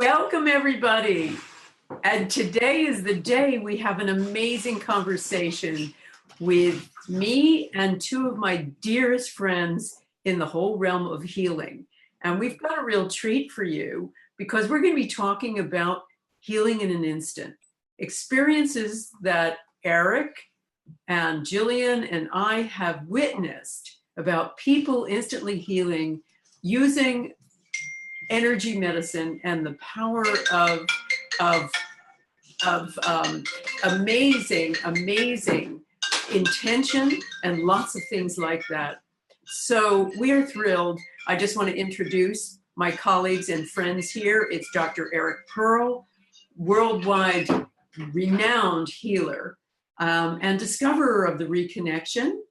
Welcome, everybody. And today is the day we have an amazing conversation with me and two of my dearest friends in the whole realm of healing. And we've got a real treat for you because we're going to be talking about healing in an instant. Experiences that Eric and Jillian and I have witnessed about people instantly healing using energy medicine and the power of amazing intention and lots of things like that. So we are thrilled. I just want to introduce my colleagues and friends here. It's Dr. Eric Pearl, worldwide renowned healer and discoverer of the reconnection,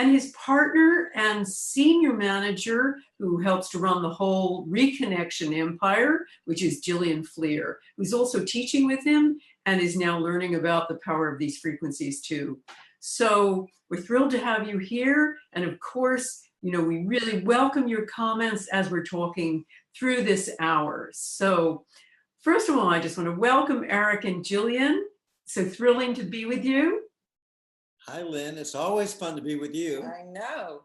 and his partner and senior manager who helps to run the whole reconnection empire, which is Jillian Fleer, who's also teaching with him and is now learning about the power of these frequencies too. So we're thrilled to have you here. And of course, you know, we really welcome your comments as we're talking through this hour. So first of all, I just want to welcome Eric and Jillian. So thrilling to be with you. Hi, Lynn. It's always fun to be with you. I know.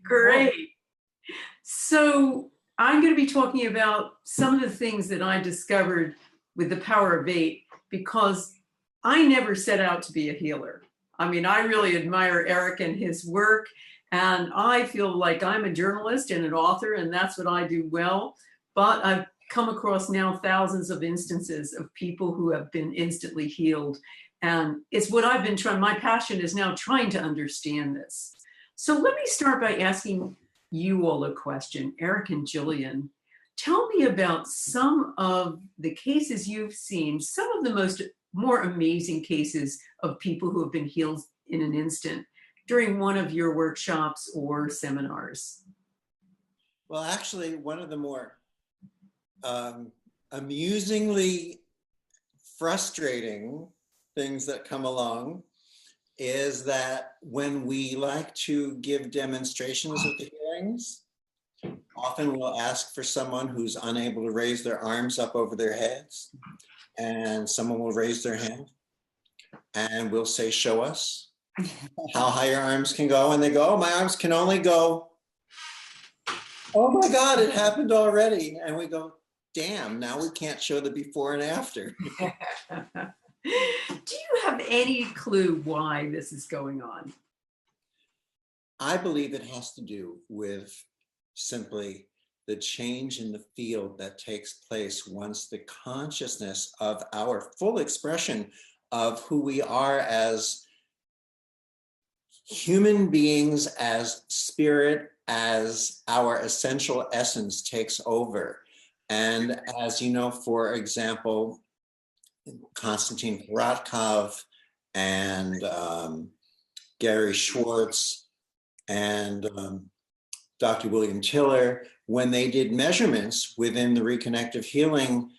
Great. So I'm going to be talking about some of the things that I discovered with the power of 8, because I never set out to be a healer. I mean, I really admire Eric and his work, and I feel like I'm a journalist and an author, and that's what I do well. But I've come across now thousands of instances of people who have been instantly healed. And it's what I've been trying, my passion is now trying to understand this. So let me start by asking you all a question, Eric and Jillian. Tell me about some of the cases you've seen, some of the more amazing cases of people who have been healed in an instant during one of your workshops or seminars. Well, actually, one of the more amusingly frustrating things that come along is that when we like to give demonstrations of the healings, often we'll ask for someone who's unable to raise their arms up over their heads, and someone will raise their hand and we'll say, show us how high your arms can go. And they go, oh, my arms can only go, oh my God, it happened already. And we go, damn, now we can't show the before and after. Do you have any clue why this is going on? I believe it has to do with simply the change in the field that takes place once the consciousness of our full expression of who we are as human beings, as spirit, as our essential essence takes over. And as you know, for example, Konstantin Korotkov and Gary Schwartz and Dr. William Tiller, when they did measurements within the Reconnective Healing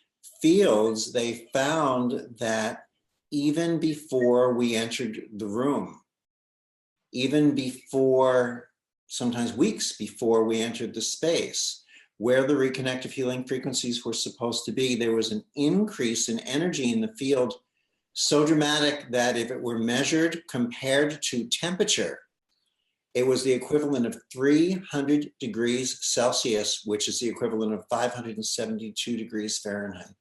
fields, they found that even before we entered the room, even before, sometimes weeks before we entered the space, where the Reconnective Healing frequencies were supposed to be, there was an increase in energy in the field so dramatic that if it were measured compared to temperature, it was the equivalent of 300 degrees Celsius, which is the equivalent of 572 degrees Fahrenheit.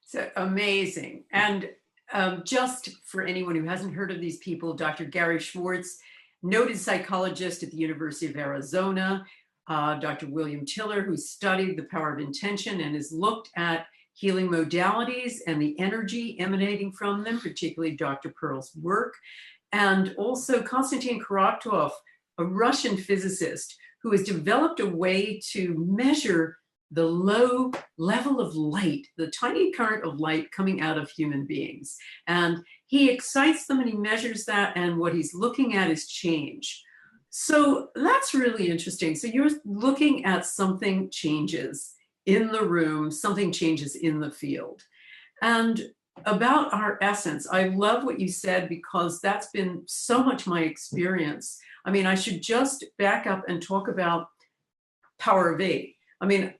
So amazing. And just for anyone who hasn't heard of these people, Dr. Gary Schwartz, noted psychologist at the University of Arizona, Dr. William Tiller, who studied the power of intention and has looked at healing modalities and the energy emanating from them, particularly Dr. Pearl's work. And also Konstantin Korotkov, a Russian physicist who has developed a way to measure the low level of light, the tiny current of light coming out of human beings. And he excites them and he measures that, and what he's looking at is change. So that's really interesting. So you're looking at something changes in the room, something changes in the field. And about our essence, I love what you said, because that's been so much my experience. I mean, I should just back up and talk about power of 8. I mean,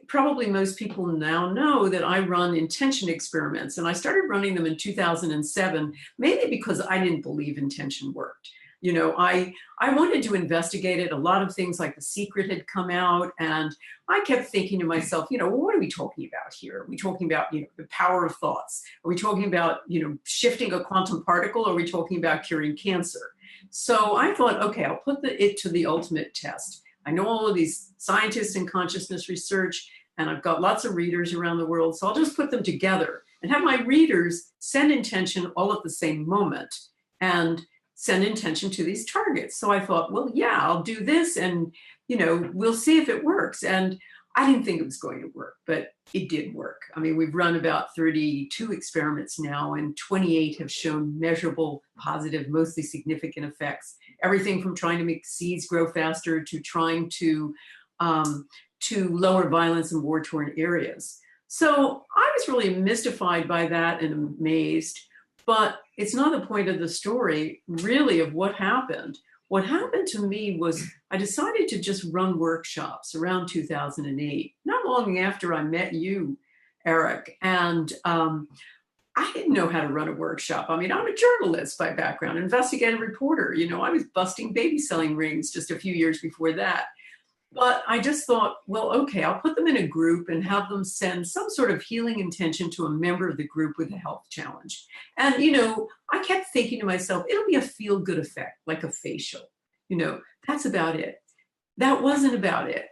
probably most people now know that I run intention experiments, and I started running them in 2007, mainly because I didn't believe intention worked. I wanted to investigate it. A lot of things like The Secret had come out, and I kept thinking to myself, well, what are we talking about here? Are we talking about, the power of thoughts? Are we talking about, shifting a quantum particle? Or are we talking about curing cancer? So I thought, okay, I'll put it to the ultimate test. I know all of these scientists in consciousness research, and I've got lots of readers around the world. So I'll just put them together and have my readers send intention all at the same moment and send intention to these targets. So I thought, well, yeah, I'll do this, and, we'll see if it works. And I didn't think it was going to work, but it did work. I mean, we've run about 32 experiments now, and 28 have shown measurable, positive, mostly significant effects. Everything from trying to make seeds grow faster to trying to lower violence in war-torn areas. So I was really mystified by that and amazed, but it's not the point of the story, really, of what happened. What happened to me was I decided to just run workshops around 2008, not long after I met you, Eric. And I didn't know how to run a workshop. I mean, I'm a journalist by background, investigative reporter. I was busting baby selling rings just a few years before that. But I just thought, well, okay, I'll put them in a group and have them send some sort of healing intention to a member of the group with a health challenge. And, I kept thinking to myself, it'll be a feel-good effect, like a facial. That's about it. That wasn't about it.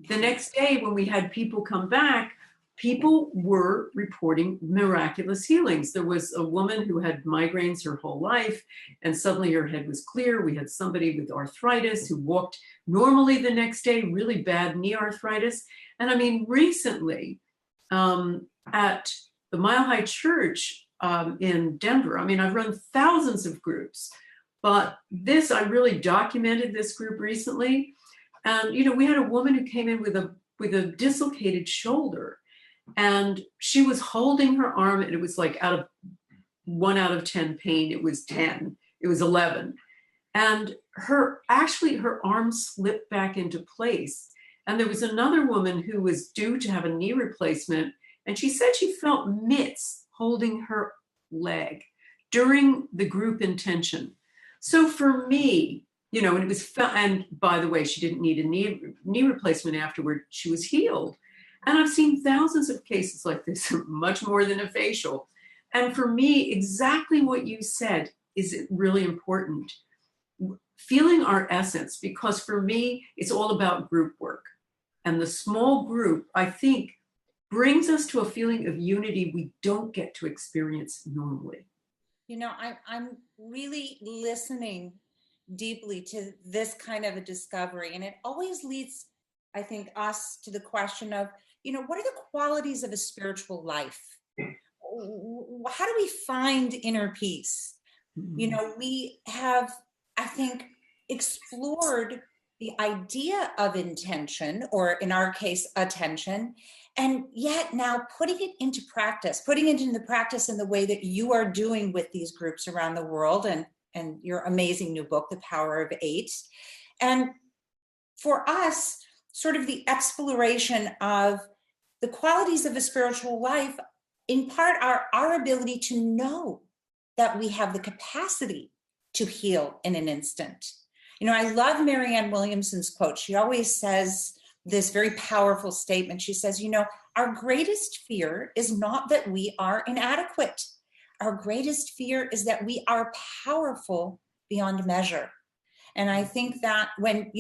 The next day when we had people come back, people were reporting miraculous healings. There was a woman who had migraines her whole life, and suddenly her head was clear. We had somebody with arthritis who walked normally the next day, really bad knee arthritis. And I mean, recently at the Mile High Church in Denver, I mean, I've run thousands of groups, but I really documented this group recently. And, we had a woman who came in with a dislocated shoulder. And she was holding her arm, and it was like 1 out of 10 pain. It was 10. It was 11. And her arm slipped back into place. And there was another woman who was due to have a knee replacement. And she said she felt mitts holding her leg during the group intention. So for me, and by the way, she didn't need a knee replacement afterward. She was healed. And I've seen thousands of cases like this, much more than a facial. And for me, exactly what you said is really important. Feeling our essence, because for me, it's all about group work. And the small group, I think, brings us to a feeling of unity we don't get to experience normally. I'm really listening deeply to this kind of a discovery. And it always leads, I think, us to the question of, what are the qualities of a spiritual life? How do we find inner peace? We have, I think, explored the idea of intention, or in our case, attention, and yet now putting it into practice in the way that you are doing with these groups around the world, and your amazing new book, The Power of Eight. And for us, sort of the exploration of the qualities of a spiritual life, in part, are our ability to know that we have the capacity to heal in an instant. I love Marianne Williamson's quote. She always says this very powerful statement. She says, our greatest fear is not that we are inadequate. Our greatest fear is that we are powerful beyond measure. And I think that when,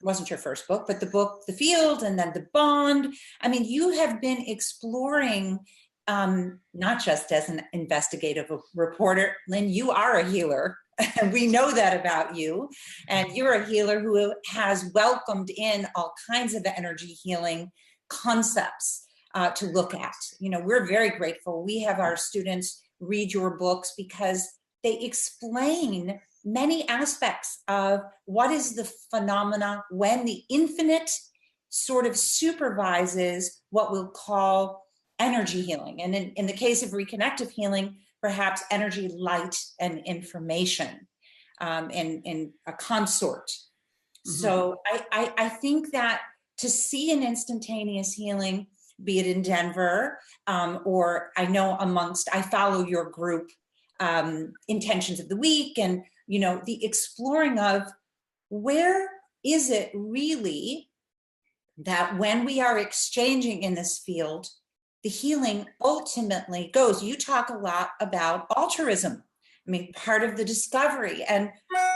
wasn't your first book, but the book, The Field, and then The Bond. I mean, you have been exploring, not just as an investigative reporter, Lynne, you are a healer. And we know that about you. And you're a healer who has welcomed in all kinds of energy healing concepts to look at. We're very grateful. We have our students read your books because they explain many aspects of what is the phenomena when the infinite sort of supervises what we'll call energy healing. And in the case of reconnective healing, perhaps energy, light, and information in a consort. Mm-hmm. So I think that to see an instantaneous healing, be it in Denver, or I know I follow your group, intentions of the week, and, you know, the exploring of where is it really that when we are exchanging in this field, the healing ultimately goes. You talk a lot about altruism. I mean, part of the discovery. And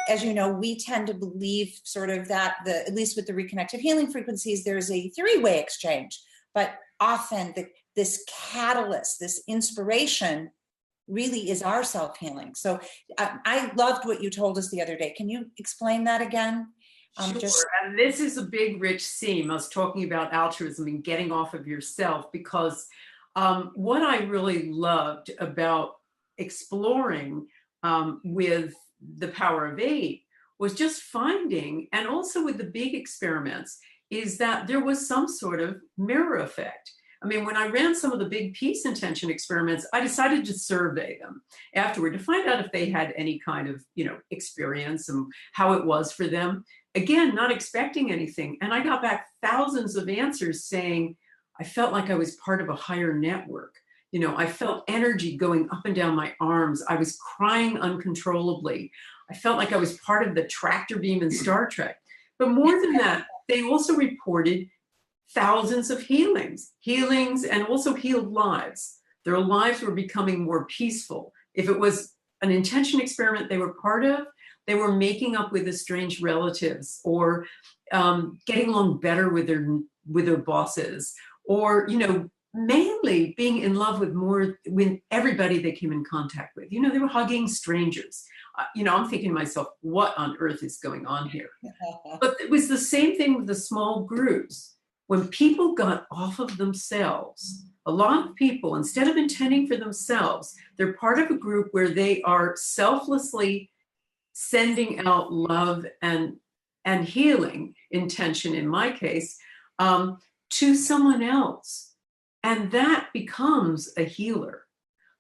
as you know, we tend to believe sort of that at least with the reconnective healing frequencies, there's a three-way exchange, but often this catalyst, this inspiration really is our self-healing. So I loved what you told us the other day. Can you explain that again? Sure. And this is a big, rich theme. I was talking about altruism and getting off of yourself, because what I really loved about exploring with the power of 8 was just finding, and also with the big experiments, is that there was some sort of mirror effect. I mean, when I ran some of the big peace intention experiments, I decided to survey them afterward to find out if they had any kind of, you know, experience and how it was for them. Again, not expecting anything. And I got back thousands of answers saying, I felt like I was part of a higher network. You know, I felt energy going up and down my arms. I was crying uncontrollably. I felt like I was part of the tractor beam in Star Trek. But more than that, they also reported thousands of healings, and also healed lives. Their lives were becoming more peaceful. If it was an intention experiment they were part of, they were making up with estranged relatives, or getting along better with their bosses, or, you know, mainly being in love with everybody they came in contact with. You know, they were hugging strangers. You know, I'm thinking to myself, what on earth is going on here? But it was the same thing with the small groups. When people got off of themselves, a lot of people, instead of intending for themselves, they're part of a group where they are selflessly sending out love and healing intention, in my case, to someone else. And that becomes a healer.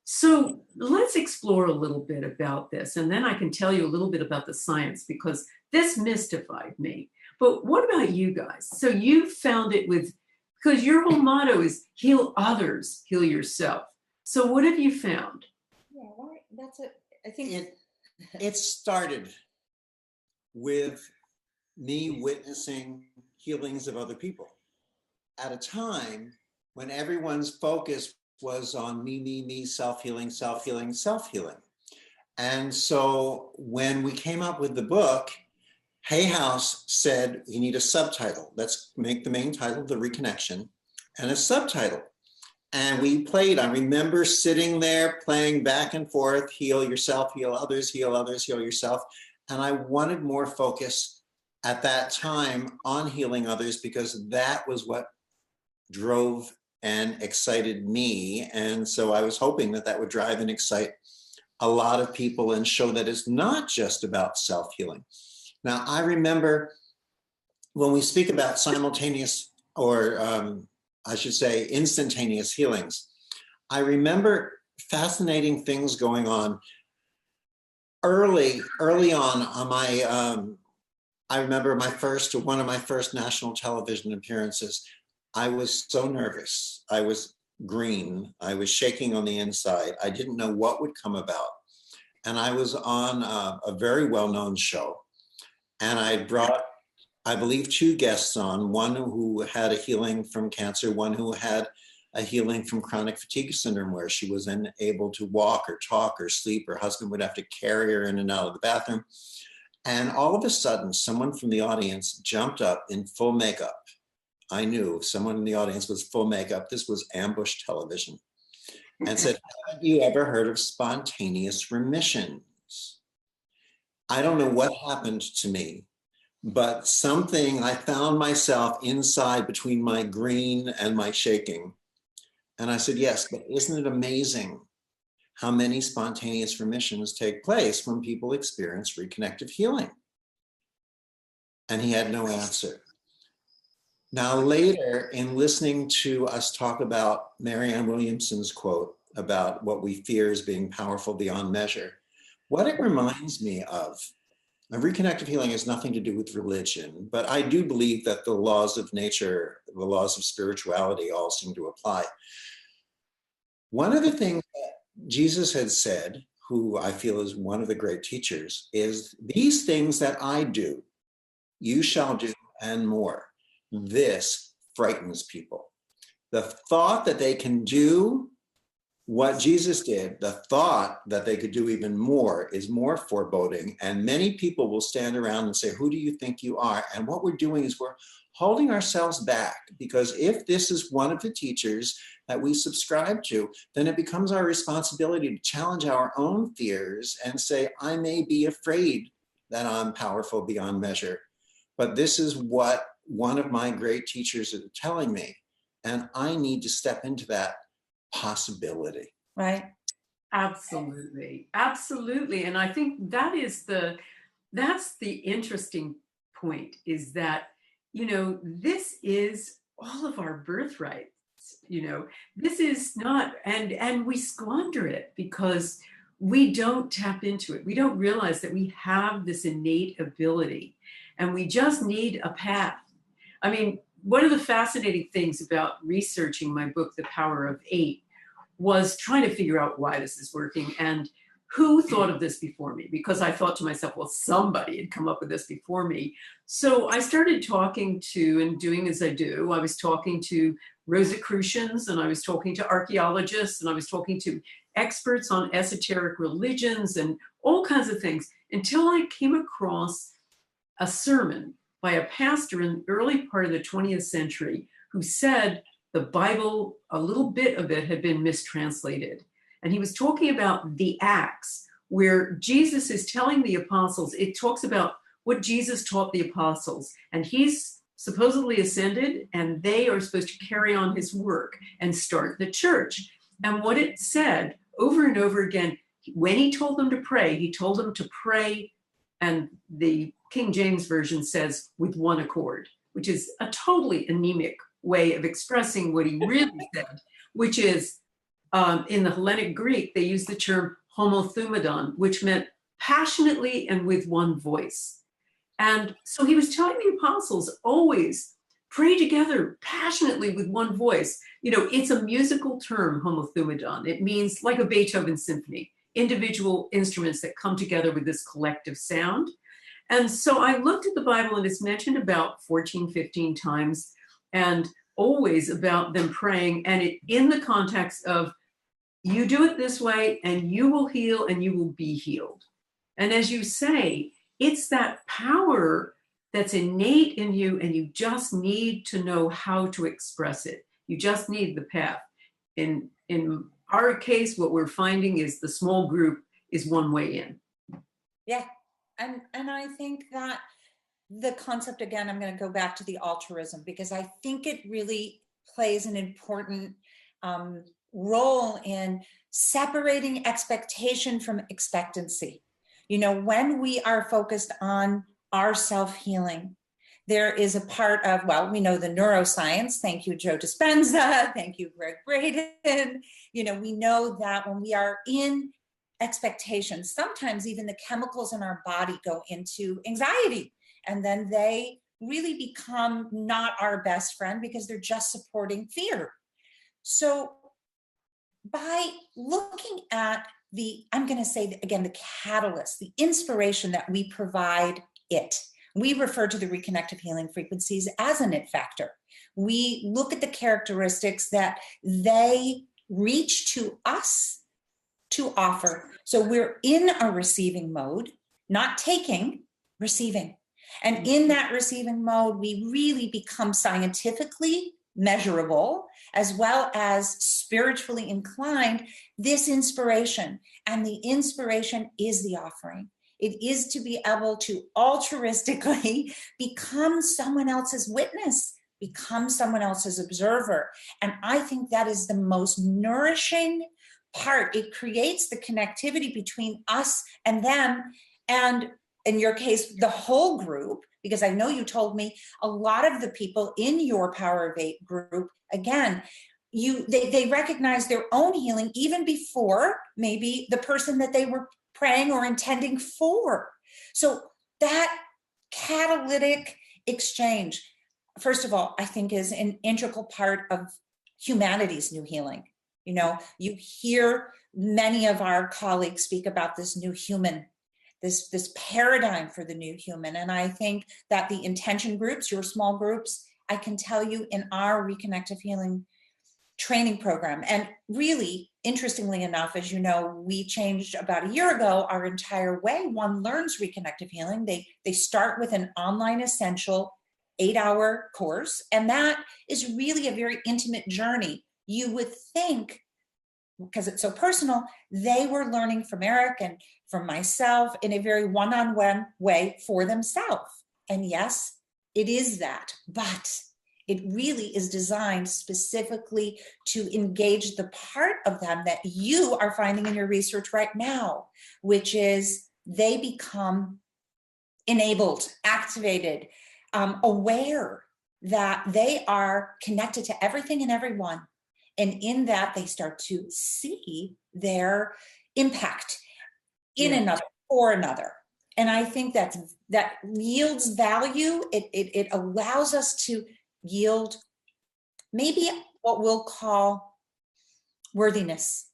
So let's explore a little bit about this, and then I can tell you a little bit about the science, because this mystified me. But what about you guys? So you found it because your whole motto is heal others, heal yourself. So what have you found? Yeah, that's it. I think it started with me witnessing healings of other people at a time when everyone's focus was on me, self-healing. And so when we came up with the book, Hay House said, you need a subtitle. Let's make the main title The Reconnection, and a subtitle. And we played, I remember sitting there playing back and forth, heal yourself, heal others, heal yourself. And I wanted more focus at that time on healing others, because that was what drove and excited me. And so I was hoping that would drive and excite a lot of people and show that it's not just about self-healing. Now, I remember when we speak about simultaneous, or I should say instantaneous healings, I remember fascinating things going on early on my, I remember one of my first national television appearances. I was so nervous. I was green. I was shaking on the inside. I didn't know what would come about. And I was on a very well-known show. And I brought, I believe, 2 guests on, one who had a healing from cancer, one who had a healing from chronic fatigue syndrome, where she was unable to walk or talk or sleep. Her husband would have to carry her in and out of the bathroom. And all of a sudden, someone from the audience jumped up in full makeup. I knew if someone in the audience was full makeup, this was ambush television, and said, have you ever heard of spontaneous remissions? I don't know what happened to me, but I found myself inside between my green and my shaking. And I said, yes, but isn't it amazing how many spontaneous remissions take place when people experience reconnective healing? And he had no answer. Now, later, in listening to us talk about Marianne Williamson's quote about what we fear is being powerful beyond measure, what it reminds me of Now, reconnective healing has nothing to do with religion, but I do believe that the laws of nature, the laws of spirituality all seem to apply. One of the things that Jesus had said, who I feel is one of the great teachers, is these things that I do, you shall do and more. This frightens people. The thought that they can do what Jesus did, the thought that they could do even more, is more foreboding. And many people will stand around and say, who do you think you are? And what we're doing is we're holding ourselves back, because if this is one of the teachers that we subscribe to, then it becomes our responsibility to challenge our own fears and say, I may be afraid that I'm powerful beyond measure, but this is what one of my great teachers is telling me, and I need to step into that possibility. Right. Absolutely. Absolutely. And I think that's the interesting point, is that, this is all of our birthright. This is not, and we squander it because we don't tap into it. We don't realize that we have this innate ability, and we just need a path. I mean, one of the fascinating things about researching my book, The Power of Eight, was trying to figure out why this is working and who thought of this before me, because I thought to myself, well, somebody had come up with this before me. So I started talking to, and doing as I do, I was talking to Rosicrucians, and I was talking to archaeologists, and I was talking to experts on esoteric religions and all kinds of things, until I came across a sermon by a pastor in the early part of the 20th century who said the Bible, a little bit of it had been mistranslated. And he was talking about the Acts, where Jesus is telling the apostles, it talks about what Jesus taught the apostles, and he's supposedly ascended, and they are supposed to carry on his work and start the church. And what it said over and over again, when he told them to pray, he told them to pray, and the King James Version says with one accord, which is a totally anemic way of expressing what he really said, which is, in the Hellenic Greek, they use the term homothumadon, which meant passionately and with one voice. And so he was telling the apostles, always pray together passionately with one voice. It's a musical term, homothumadon. It means like a Beethoven symphony, individual instruments that come together with this collective sound. And so I looked at the Bible, and it's mentioned about 14, 15 times, and always about them praying, and it in the context of, you do it this way and you will heal and you will be healed. And as you say, it's that power that's innate in you, and you just need to know how to express it. You just need the path. In our case, what we're finding is the small group is one way in. Yeah. And I think that the concept, again, I'm going to go back to the altruism, because I think it really plays an important role in separating expectation from expectancy. When we are focused on our self-healing, there is a part of, well, we know the neuroscience. Thank you, Joe Dispenza. Thank you, Greg Braden. We know that when we are in expectation, sometimes even the chemicals in our body go into anxiety, and then they really become not our best friend, because they're just supporting fear. So by looking at I'm going to say again, the catalyst, the inspiration that we provide it, we refer to the reconnective healing frequencies as an it factor. We look at the characteristics that they reach to us to offer. So we're in a receiving mode, not taking, receiving. And in that receiving mode, we really become scientifically measurable, as well as spiritually inclined, this inspiration. And the inspiration is the offering. It is to be able to altruistically become someone else's witness, become someone else's observer. And I think that is the most nourishing part. It creates the connectivity between us and them, and in your case, the whole group, because I know you told me a lot of the people in your Power of Eight group, again, they recognize their own healing even before maybe the person that they were praying or intending for. So that catalytic exchange, first of all, I think is an integral part of humanity's new healing. You know, you hear many of our colleagues speak about this new human, this paradigm for the new human. And I think that the intention groups, your small groups, I can tell you in our Reconnective Healing training program, and really, interestingly enough, as you know, we changed about a year ago our entire way one learns Reconnective Healing. They start with an online essential 8-hour course, and that is really a very intimate journey. You would think, because it's so personal, they were learning from Eric and from myself in a very one-on-one way for themselves. And yes, it is that, but it really is designed specifically to engage the part of them that you are finding in your research right now, which is they become enabled, activated, aware that they are connected to everything and everyone. And in that, they start to see their impact in another, for another. And I think that yields value. It allows us to yield maybe what we'll call worthiness.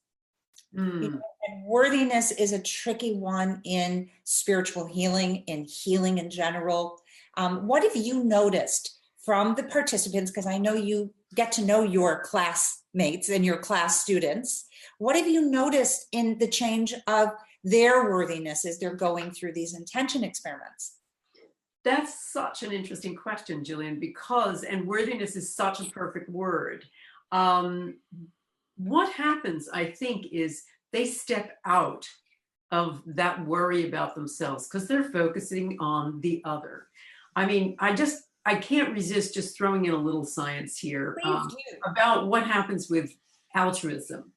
And worthiness is a tricky one in spiritual healing, in healing in general. What have you noticed from the participants? Because I know you get to know your classmates and your class students. What have you noticed in the change of their worthiness as they're going through these intention experiments? That's such an interesting question, Jillian, because, and worthiness is such a perfect word. What happens, I think, is they step out of that worry about themselves because they're focusing on the other. I mean, I can't resist just throwing in a little science here about what happens with altruism.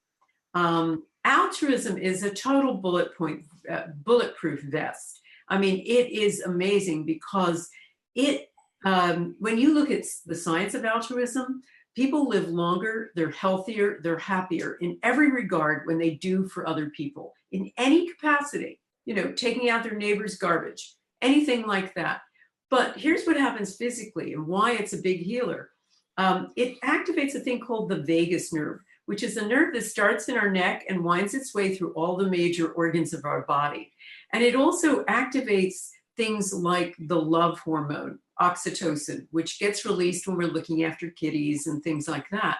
Altruism is a total bulletproof vest. I mean, it is amazing because when you look at the science of altruism, people live longer, they're healthier, they're happier in every regard when they do for other people in any capacity, you know, taking out their neighbor's garbage, anything like that. But here's what happens physically and why it's a big healer. It activates a thing called the vagus nerve, which is a nerve that starts in our neck and winds its way through all the major organs of our body. And it also activates things like the love hormone, oxytocin, which gets released when we're looking after kitties and things like that.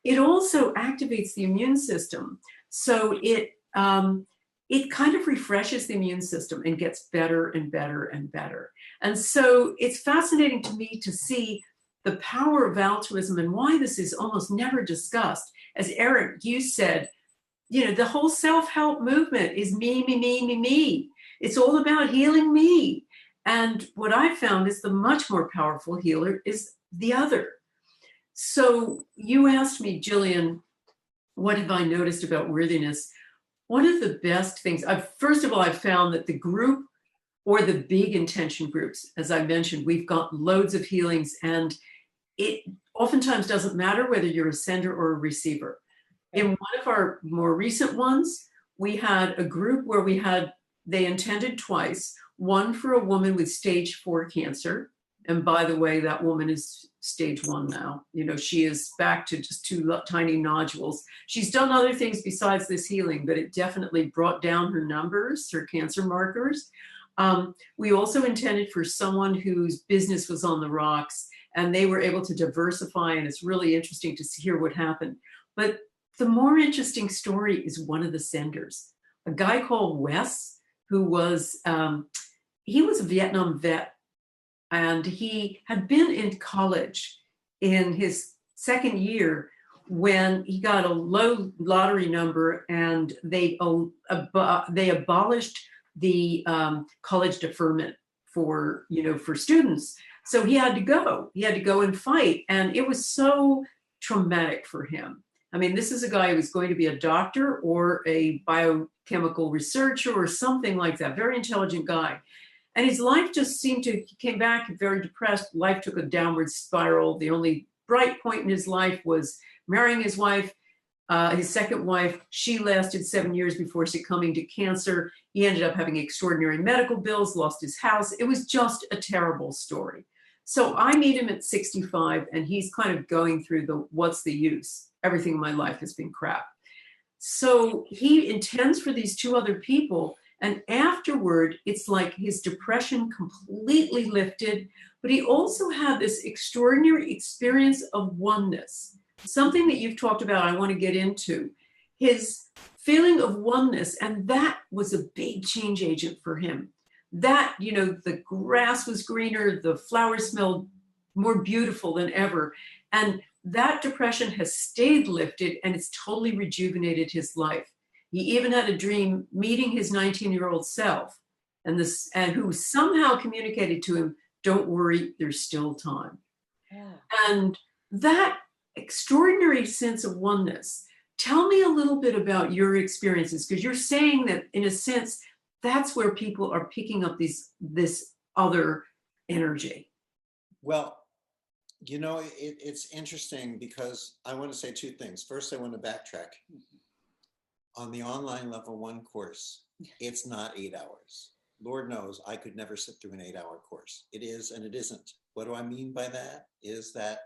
It also activates the immune system. So it kind of refreshes the immune system and gets better and better and better. And so it's fascinating to me to see the power of altruism and why this is almost never discussed. As Eric, you said, you know, the whole self-help movement is me, me, me, me, me. It's all about healing me. And what I found is the much more powerful healer is the other. So you asked me, Jillian, what have I noticed about worthiness? One of the best things, first of all, I've found that the group or the big intention groups, as I mentioned, we've got loads of healings, and it oftentimes doesn't matter whether you're a sender or a receiver. In one of our more recent ones, we had a group where they intended twice, one for a woman with stage 4 cancer. And by the way, that woman is stage 1 now. You know, she is back to just 2 tiny nodules. She's done other things besides this healing, but it definitely brought down her numbers, her cancer markers. We also intended for someone whose business was on the rocks, and they were able to diversify, and it's really interesting to hear what happened. But the more interesting story is one of the senders, a guy called Wes, who was, he was a Vietnam vet, and he had been in college in his second year when he got a low lottery number, and they abolished the college deferment for students. So he had to go and fight, and it was so traumatic for him. I mean, this is a guy who was going to be a doctor or a biochemical researcher or something like that, very intelligent guy. And his life just he came back very depressed. Life took a downward spiral. The only bright point in his life was marrying his wife, His second wife, she lasted 7 years before succumbing to cancer. He ended up having extraordinary medical bills, lost his house. It was just a terrible story. So I meet him at 65, and he's kind of going through the what's the use? Everything in my life has been crap. So he intends for these two other people. And afterward, it's like his depression completely lifted, but he also had this extraordinary experience of oneness, something that you've talked about, I want to get into, his feeling of oneness. And that was a big change agent for him. That, you know, the grass was greener, the flowers smelled more beautiful than ever. And that depression has stayed lifted, and it's totally rejuvenated his life. He even had a dream meeting his 19-year-old self, and who somehow communicated to him, don't worry, there's still time. Yeah. And that extraordinary sense of oneness, tell me a little bit about your experiences, because you're saying that in a sense, that's where people are picking up this other energy. Well, you know, it's interesting because I want to say two things. First, I want to backtrack. On the online level 1 course, it's not 8 hours. Lord knows I could never sit through an 8-hour course. It is and it isn't. What do I mean by that? Is that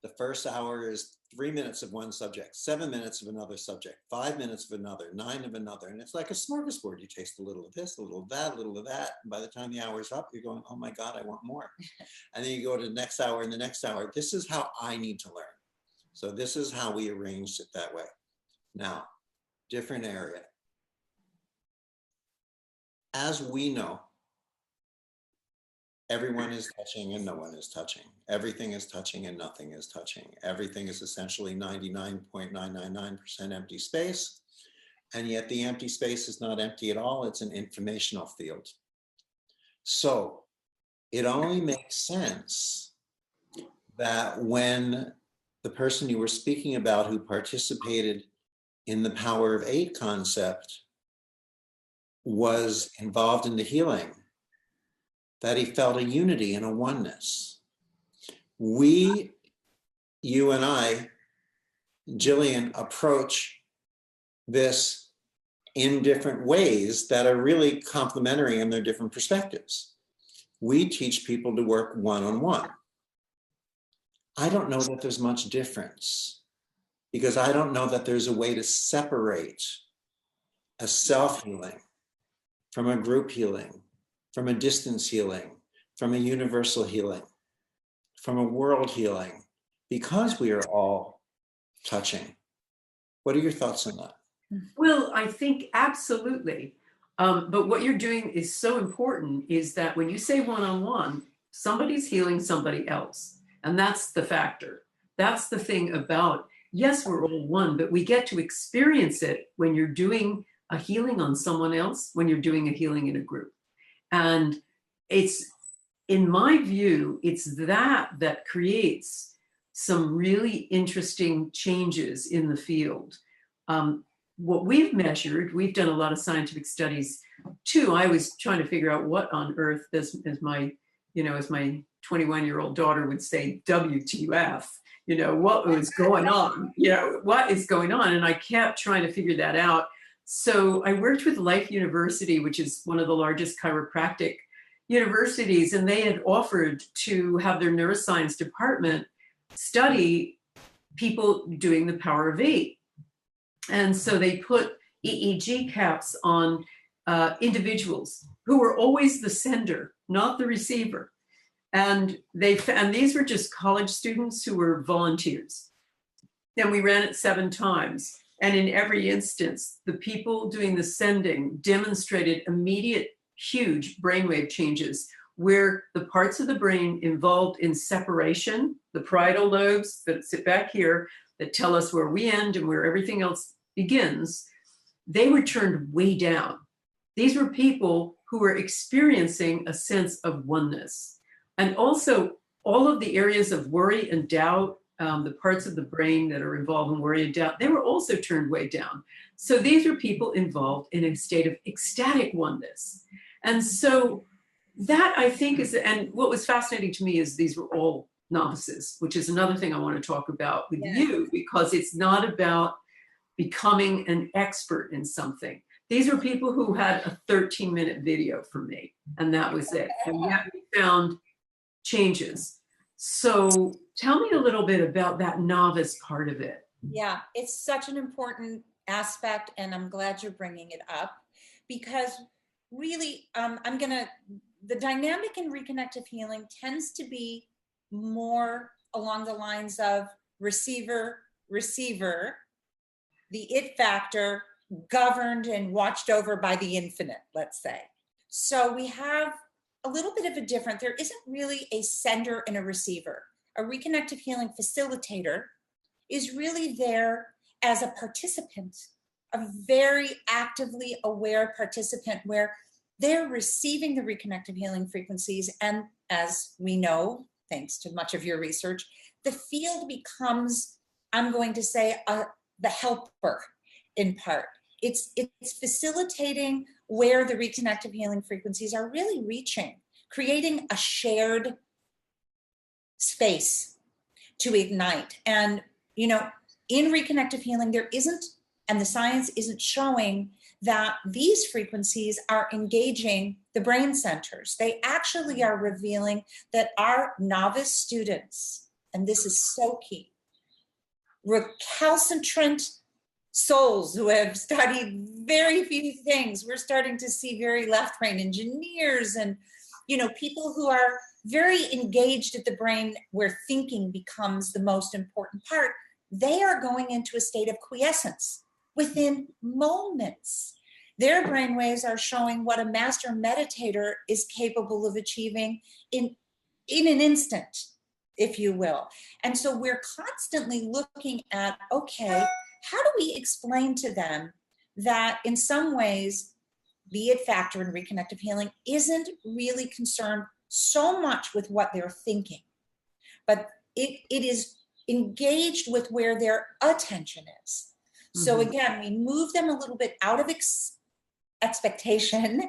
the first hour is 3 minutes of one subject, 7 minutes of another subject, 5 minutes of another, 9 of another. And it's like a smorgasbord. You taste a little of this, a little of that, a little of that. And by the time the hour's up, you're going, oh my God, I want more. And then you go to the next hour and the next hour. This is how I need to learn. So this is how we arranged it that way. Now, different area. As we know, everyone is touching and no one is touching. Everything is touching and nothing is touching. Everything is essentially 99.999% empty space. And yet the empty space is not empty at all. It's an informational field. So it only makes sense that when the person you were speaking about who participated in the power of 8 concept was involved in the healing, that he felt a unity and a oneness. We, you and I, Jillian, approach this in different ways that are really complementary in their different perspectives. We teach people to work one-on-one. I don't know that there's much difference, because I don't know that there's a way to separate a self-healing from a group healing, from a distance healing, from a universal healing, from a world healing, because we are all touching. What are your thoughts on that? Well, I think absolutely. But what you're doing is so important, is that when you say one-on-one, somebody's healing somebody else. And that's the factor. That's the thing about, yes, we're all one, but we get to experience it when you're doing a healing on someone else, when you're doing a healing in a group. And it's, in my view, it's that creates some really interesting changes in the field. What we've measured, we've done a lot of scientific studies too. I was trying to figure out what on earth, as my 21-year-old daughter would say, WTF, what was going on? What is going on? And I kept trying to figure that out. So I worked with Life University, which is one of the largest chiropractic universities, and they had offered to have their neuroscience department study people doing the power of 8. And so they put EEG caps on individuals who were always the sender, not the receiver. And these were just college students who were volunteers. And we ran it 7 times. And in every instance, the people doing the sending demonstrated immediate, huge brainwave changes, where the parts of the brain involved in separation, the parietal lobes that sit back here, that tell us where we end and where everything else begins, they were turned way down. These were people who were experiencing a sense of oneness. And also all of the areas of worry and doubt, the parts of the brain that are involved in worry and doubt, they were also turned way down. So these are people involved in a state of ecstatic oneness. And so that, I think, is, and what was fascinating to me is these were all novices, which is another thing I want to talk about with you, because it's not about becoming an expert in something. These are people who had a 13-minute video from me, and that was it. And yet we found changes. So tell me a little bit about that novice part of it. Yeah, it's such an important aspect, and I'm glad you're bringing it up, because really, the dynamic in reconnective healing tends to be more along the lines of receiver, the it factor, governed and watched over by the infinite, let's say. So we have a little bit of a different, there isn't really a sender and a receiver. A reconnective healing facilitator is really there as a participant, a very actively aware participant, where they're receiving the reconnective healing frequencies. And as we know, thanks to much of your research, the field becomes, I'm going to say, the helper in part. It's facilitating where the reconnective healing frequencies are really reaching, creating a shared space to ignite. And, you know, in reconnective healing, there isn't, and the science isn't showing that these frequencies are engaging the brain centers. They actually are revealing that our novice students, and this is so key, recalcitrant souls who have studied very few things, we're starting to see very left brain engineers and, you know, people who are very engaged at the brain where thinking becomes the most important part. They are going into a state of quiescence within moments. Their brainwaves are showing what a master meditator is capable of achieving in an instant, if you will. And so we're constantly looking at, okay, how do we explain to them that in some ways, the it factor in reconnective healing isn't really concerned so much with what they're thinking, but it is engaged with where their attention is. So again, we move them a little bit out of expectation.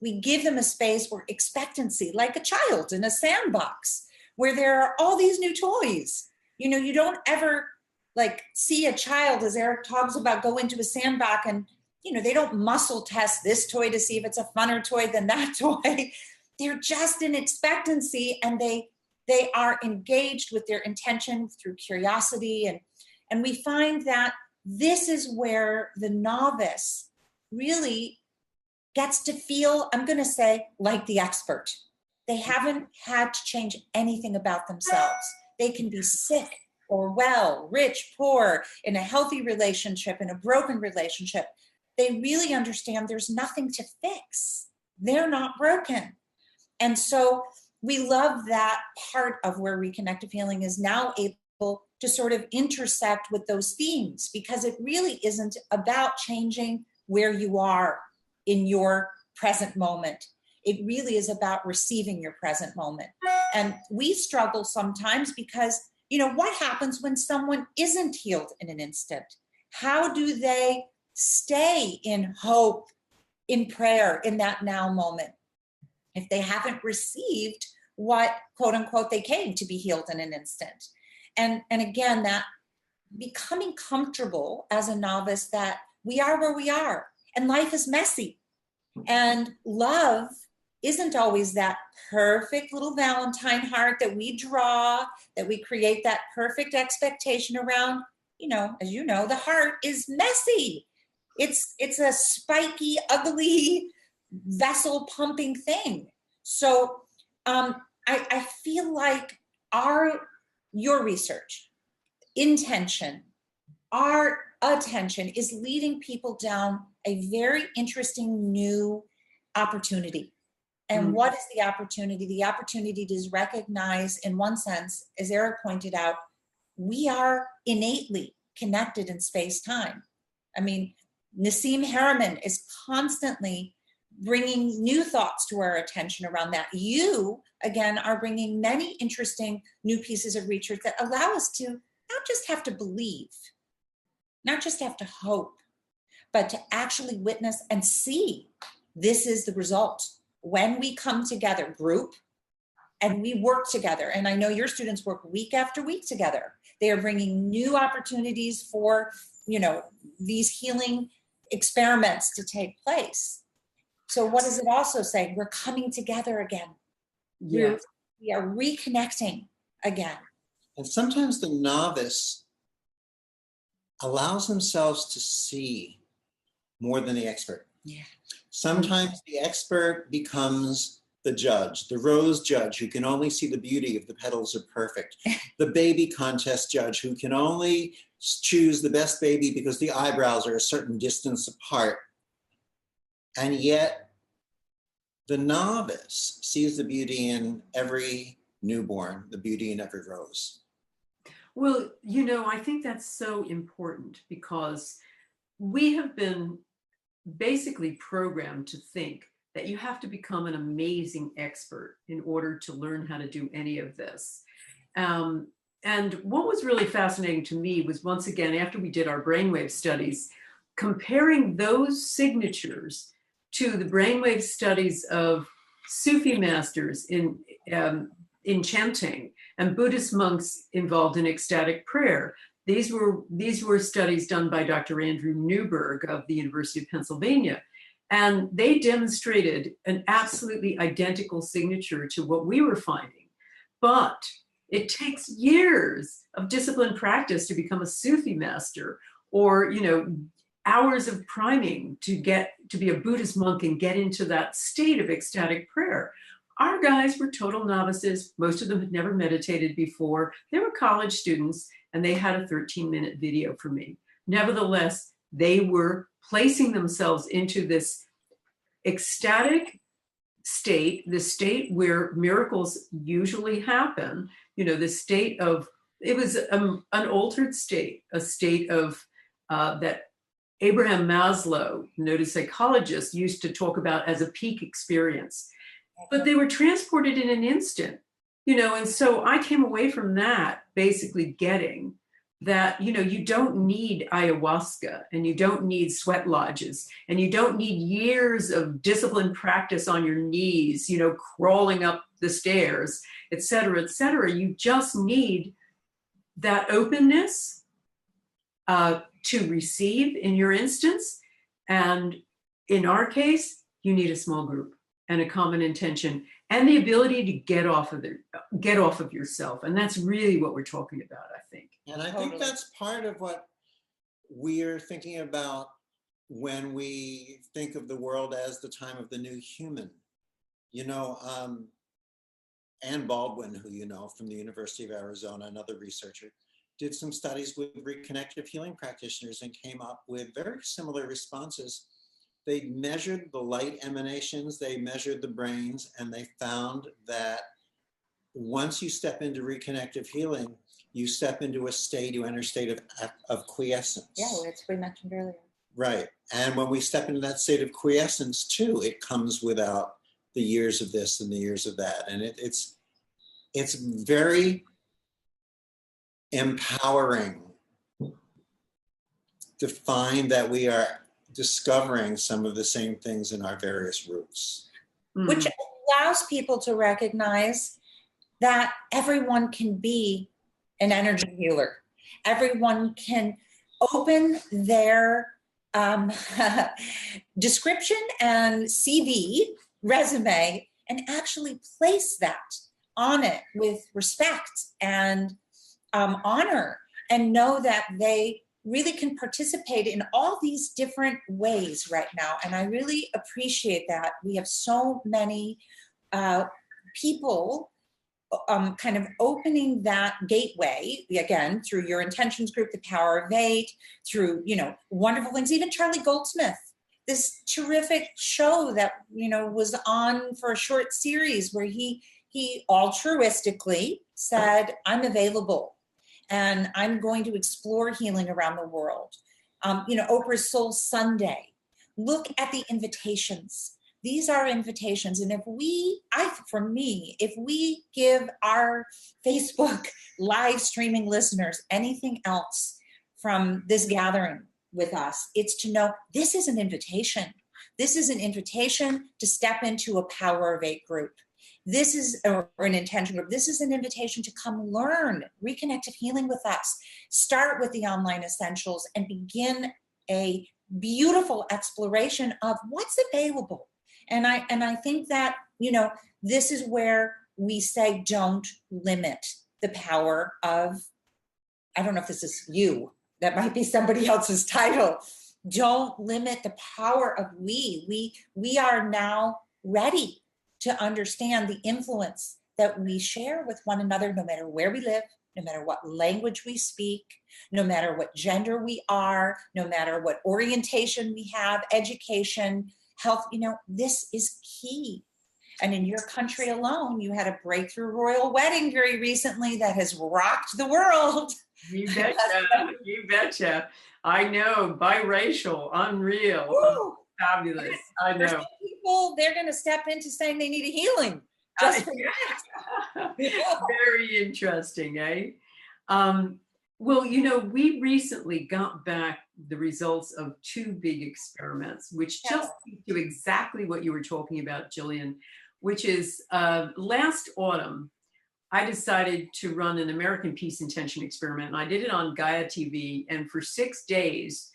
We give them a space where expectancy, like a child in a sandbox, where there are all these new toys. You know, you don't ever like see a child, as Eric talks about, go into a sandbox and, you know, they don't muscle test this toy to see if it's a funner toy than that toy. They're just in expectancy, and they are engaged with their intention through curiosity. And we find that this is where the novice really gets to feel, I'm going to say, like the expert. They haven't had to change anything about themselves. They can be sick or well, rich, poor, in a healthy relationship, in a broken relationship. They really understand there's nothing to fix. They're not broken. And so we love that part of where reconnective healing is now able to sort of intersect with those themes, because it really isn't about changing where you are in your present moment. It really is about receiving your present moment. And we struggle sometimes because, you know, what happens when someone isn't healed in an instant? How do they stay in hope, in prayer, in that now moment, if they haven't received what, quote unquote, they came to be healed in an instant? And again, that becoming comfortable as a novice that we are where we are, and life is messy, and love isn't always that perfect little Valentine heart that we draw, that we create that perfect expectation around. You know, as you know, the heart is messy. It's a spiky, ugly vessel pumping thing. So I feel like your research, intention, our attention is leading people down a very interesting new opportunity. And what is the opportunity? The opportunity to recognize, in one sense, as Eric pointed out, we are innately connected in space-time. I mean, Nassim Harriman is constantly bringing new thoughts to our attention around that. You, again, are bringing many interesting new pieces of research that allow us to not just have to believe, not just have to hope, but to actually witness and see this is the result. When we come together, group, and we work together, and I know your students work week after week together, they are bringing new opportunities for, you know, these healing experiments to take place. So what does it also say? We're coming together again. Yes. We are reconnecting again. And sometimes the novice allows themselves to see more than the expert. Yeah. Sometimes the expert becomes the judge, the rose judge who can only see the beauty if the petals are perfect, the baby contest judge who can only choose the best baby because the eyebrows are a certain distance apart. And yet the novice sees the beauty in every newborn, the beauty in every rose. Well, you know, I think that's so important because we have been basically programmed to think that you have to become an amazing expert in order to learn how to do any of this. And what was really fascinating to me was, once again, after we did our brainwave studies, comparing those signatures to the brainwave studies of Sufi masters in chanting and Buddhist monks involved in ecstatic prayer. These were studies done by Dr. Andrew Newberg of the University of Pennsylvania. And they demonstrated an absolutely identical signature to what we were finding. But it takes years of disciplined practice to become a Sufi master, or, you know, hours of priming to get to be a Buddhist monk and get into that state of ecstatic prayer. Our guys were total novices. Most of them had never meditated before. They were college students, and they had a 13-minute video for me. Nevertheless, they were placing themselves into this ecstatic state, the state where miracles usually happen, you know, the state of, it was an altered state, a state of that Abraham Maslow, noted psychologist, used to talk about as a peak experience. But they were transported in an instant, you know, and so I came away from that basically getting that, you know, you don't need ayahuasca, and you don't need sweat lodges, and you don't need years of disciplined practice on your knees, you know, crawling up the stairs, et cetera, et cetera. You just need that openness to receive in your instance. And in our case, you need a small group and a common intention and the ability to get off of yourself. And that's really what we're talking about, I think. And I think that's part of what we're thinking about when we think of the world as the time of the new human. You know, Ann Baldwin, who you know from the University of Arizona, another researcher, did some studies with Reconnective Healing practitioners and came up with very similar responses. They measured the light emanations, they measured the brains, and they found that once you step into reconnective healing, you step into a state, you enter a state of quiescence. Yeah, which we mentioned earlier. Right. And when we step into that state of quiescence too, it comes without the years of this and the years of that. And it's very empowering to find that we are discovering some of the same things in our various roots. Which allows people to recognize that everyone can be an energy healer. Everyone can open their description and CV resume and actually place that on it with respect and honor, and know that they really can participate in all these different ways right now. And I really appreciate that. We have so many people kind of opening that gateway, again, through your intentions group, the Power of Eight, through, you know, wonderful things. Even Charlie Goldsmith, this terrific show that, you know, was on for a short series where he altruistically said, I'm available and I'm going to explore healing around the world. You know, Oprah's Soul Sunday. Look at the invitations. These are invitations. And if we give our Facebook live streaming listeners anything else from this gathering with us, it's to know this is an invitation. This is an invitation to step into a Power of Eight group. This is or an intention group. This is an invitation to come learn Reconnective Healing with us. Start with the online essentials and begin a beautiful exploration of what's available. And I think that, this is where we say, don't limit the power of, I don't know if this is you, that might be somebody else's title. Don't limit the power of we. We are now ready to understand the influence that we share with one another, no matter where we live, no matter what language we speak, no matter what gender we are, no matter what orientation we have, education, health, this is key. And in your country alone, you had a breakthrough royal wedding very recently that has rocked the world. You betcha. You betcha. I know, biracial, unreal, fabulous. I know. Some people, they're going to step into saying they need a healing. Just for that. Very interesting, eh? Well, we recently got back the results of 2 big experiments, which just speak to exactly what you were talking about, Jillian, which is last autumn, I decided to run an American Peace Intention experiment, and I did it on Gaia TV. And for 6 days,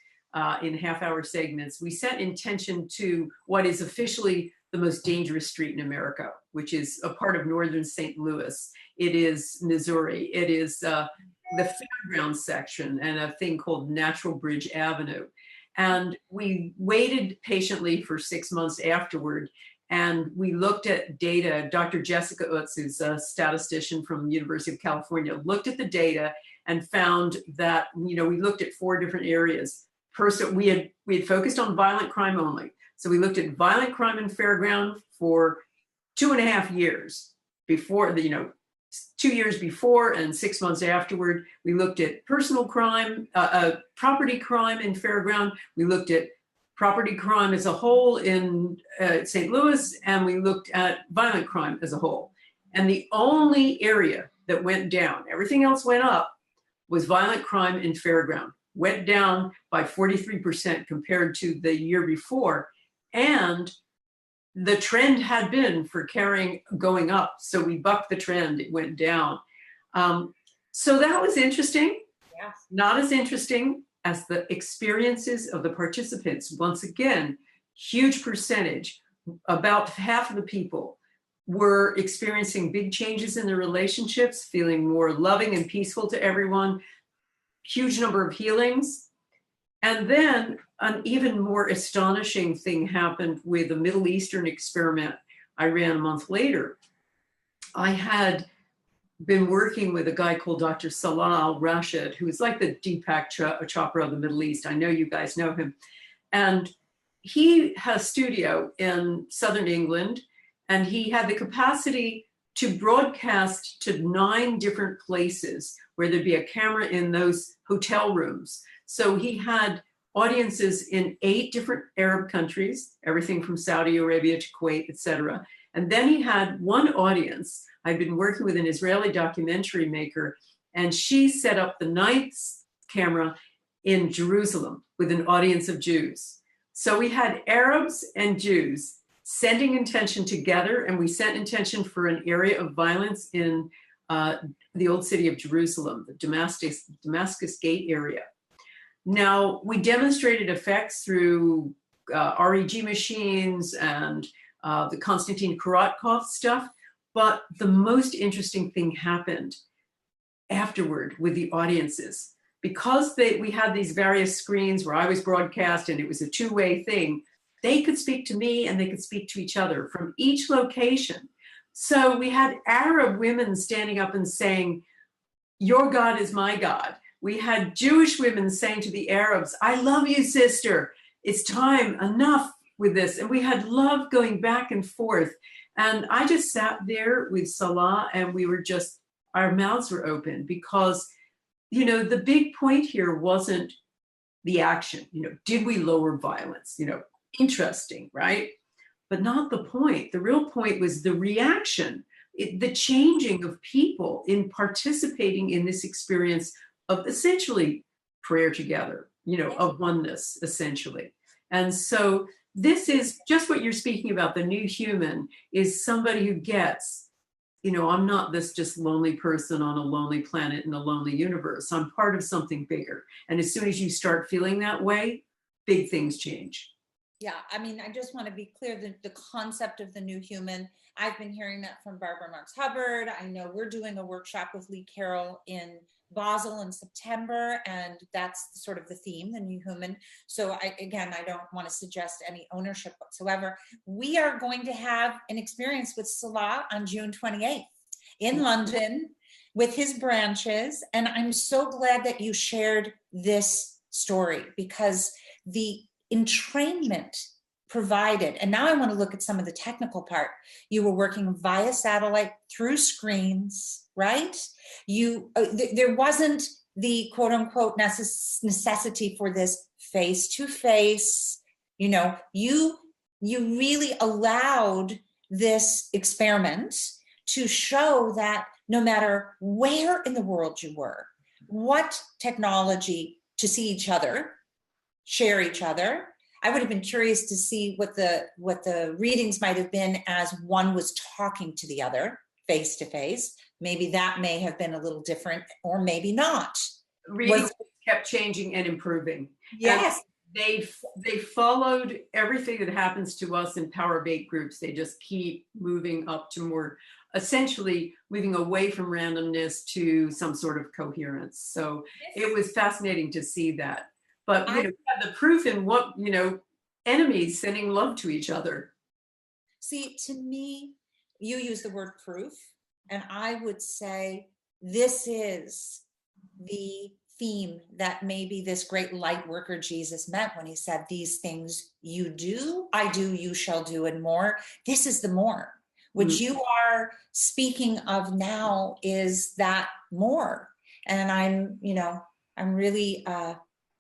in half-hour segments, we set intention to what is officially the most dangerous street in America, which is a part of northern St. Louis. It is Missouri. It is the fairgrounds section and a thing called Natural Bridge Avenue. And we waited patiently for 6 months afterward. And we looked at data. Dr. Jessica Utz, who's a statistician from the University of California, looked at the data and found that, we looked at 4 different areas. First, we had focused on violent crime only. So we looked at violent crime in Fairground for 2.5 years before, 2 years before and 6 months afterward. We looked at personal crime, property crime in Fairground. We looked at property crime as a whole in St. Louis, and we looked at violent crime as a whole. And the only area that went down, everything else went up, was violent crime in Fairground. Went down by 43% compared to the year before. And the trend had been for carrying going up. So we bucked the trend, it went down. So that was interesting. Yeah. Not as interesting as the experiences of the participants. Once again, huge percentage, about half of the people were experiencing big changes in their relationships, feeling more loving and peaceful to everyone, huge number of healings. And then an even more astonishing thing happened with a Middle Eastern experiment I ran a month later. I had been working with a guy called Dr. Salah al-Rashid, who is like the Deepak Chopra of the Middle East. I know you guys know him. And he has a studio in Southern England, and he had the capacity to broadcast to 9 different places where there'd be a camera in those hotel rooms. So he had audiences in 8 different Arab countries, everything from Saudi Arabia to Kuwait, etc. And then he had one audience. I'd been working with an Israeli documentary maker, and she set up the 9th camera in Jerusalem with an audience of Jews. So we had Arabs and Jews sending intention together, and we sent intention for an area of violence in the old city of Jerusalem, the Damascus Gate area. Now, we demonstrated effects through REG machines and the Konstantin Korotkov stuff, but the most interesting thing happened afterward with the audiences. Because we had these various screens where I was broadcast and it was a 2-way thing, they could speak to me and they could speak to each other from each location. So we had Arab women standing up and saying, "Your God is my God." We had Jewish women saying to the Arabs, "I love you, sister. It's time, enough with this." And we had love going back and forth. And I just sat there with Salah, and we were just, our mouths were open, because, the big point here wasn't the action. Did we lower violence? Interesting, right? But not the point. The real point was the reaction, the changing of people in participating in this experience of essentially prayer together, of oneness, essentially. And so this is just what you're speaking about. The new human is somebody who gets, I'm not this just lonely person on a lonely planet in a lonely universe. I'm part of something bigger. And as soon as you start feeling that way, big things change. Yeah, I mean, I just want to be clear that the concept of the new human, I've been hearing that from Barbara Marx Hubbard. I know we're doing a workshop with Lee Carroll in Basel in September, and that's sort of the theme, the new human. So I don't want to suggest any ownership whatsoever. We are going to have an experience with Salah on June 28th in London with his branches. And I'm so glad that you shared this story, because the entrainment provided, and now I want to look at some of the technical part. You were working via satellite through screens, right? There wasn't the quote unquote necessity for this face to face. You really allowed this experiment to show that no matter where in the world you were, what technology to see each other, share each other. I would have been curious to see what the readings might have been as one was talking to the other face to face. Maybe that may have been a little different, or maybe not. Readings kept changing and improving. Yes. And they followed everything that happens to us in Power of 8 groups. They just keep moving up to more, essentially moving away from randomness to some sort of coherence. So it was fascinating to see that. But we have the proof in what, enemies sending love to each other. See, to me, you use the word proof, and I would say this is the theme that maybe this great light worker Jesus meant when he said, these things you do, I do, you shall do, and more. This is the more. What you are speaking of now is that more. And I'm really,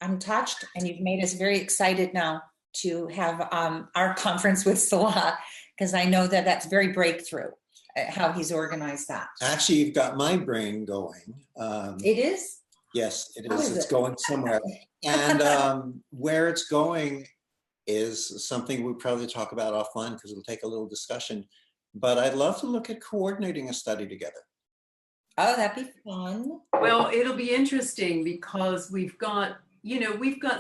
I'm touched, and you've made us very excited now to have our conference with Salah, because I know that that's very breakthrough, how he's organized that. Actually, you've got my brain going. It is? Yes, it How is. is It's it? going somewhere. And where it's going is something we'll probably talk about offline, because it'll take a little discussion. But I'd love to look at coordinating a study together. Oh, that'd be fun. Well, it'll be interesting because we've got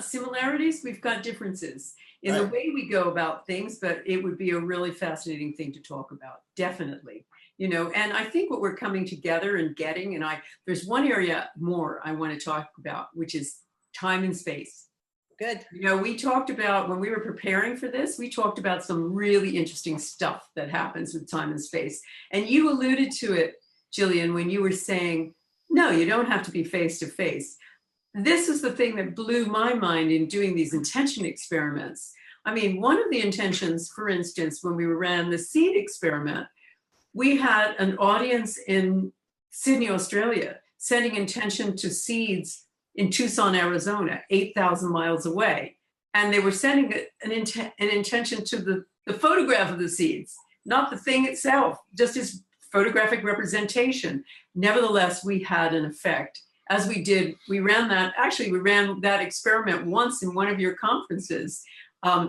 similarities, we've got differences in the way we go about things, but it would be a really fascinating thing to talk about, definitely. And I think what we're coming together and getting, and there's one area more I want to talk about, which is time and space. Good. We talked about, when we were preparing for this, we talked about some really interesting stuff that happens with time and space. And you alluded to it, Jillian, when you were saying, no, you don't have to be face to face. This is the thing that blew my mind in doing these intention experiments. I mean, one of the intentions, for instance, when we ran the seed experiment, we had an audience in Sydney, Australia, sending intention to seeds in Tucson, Arizona, 8,000 miles away. And they were sending an intention to the photograph of the seeds, not the thing itself, just as photographic representation. Nevertheless, we had an effect. As we ran that experiment once in one of your conferences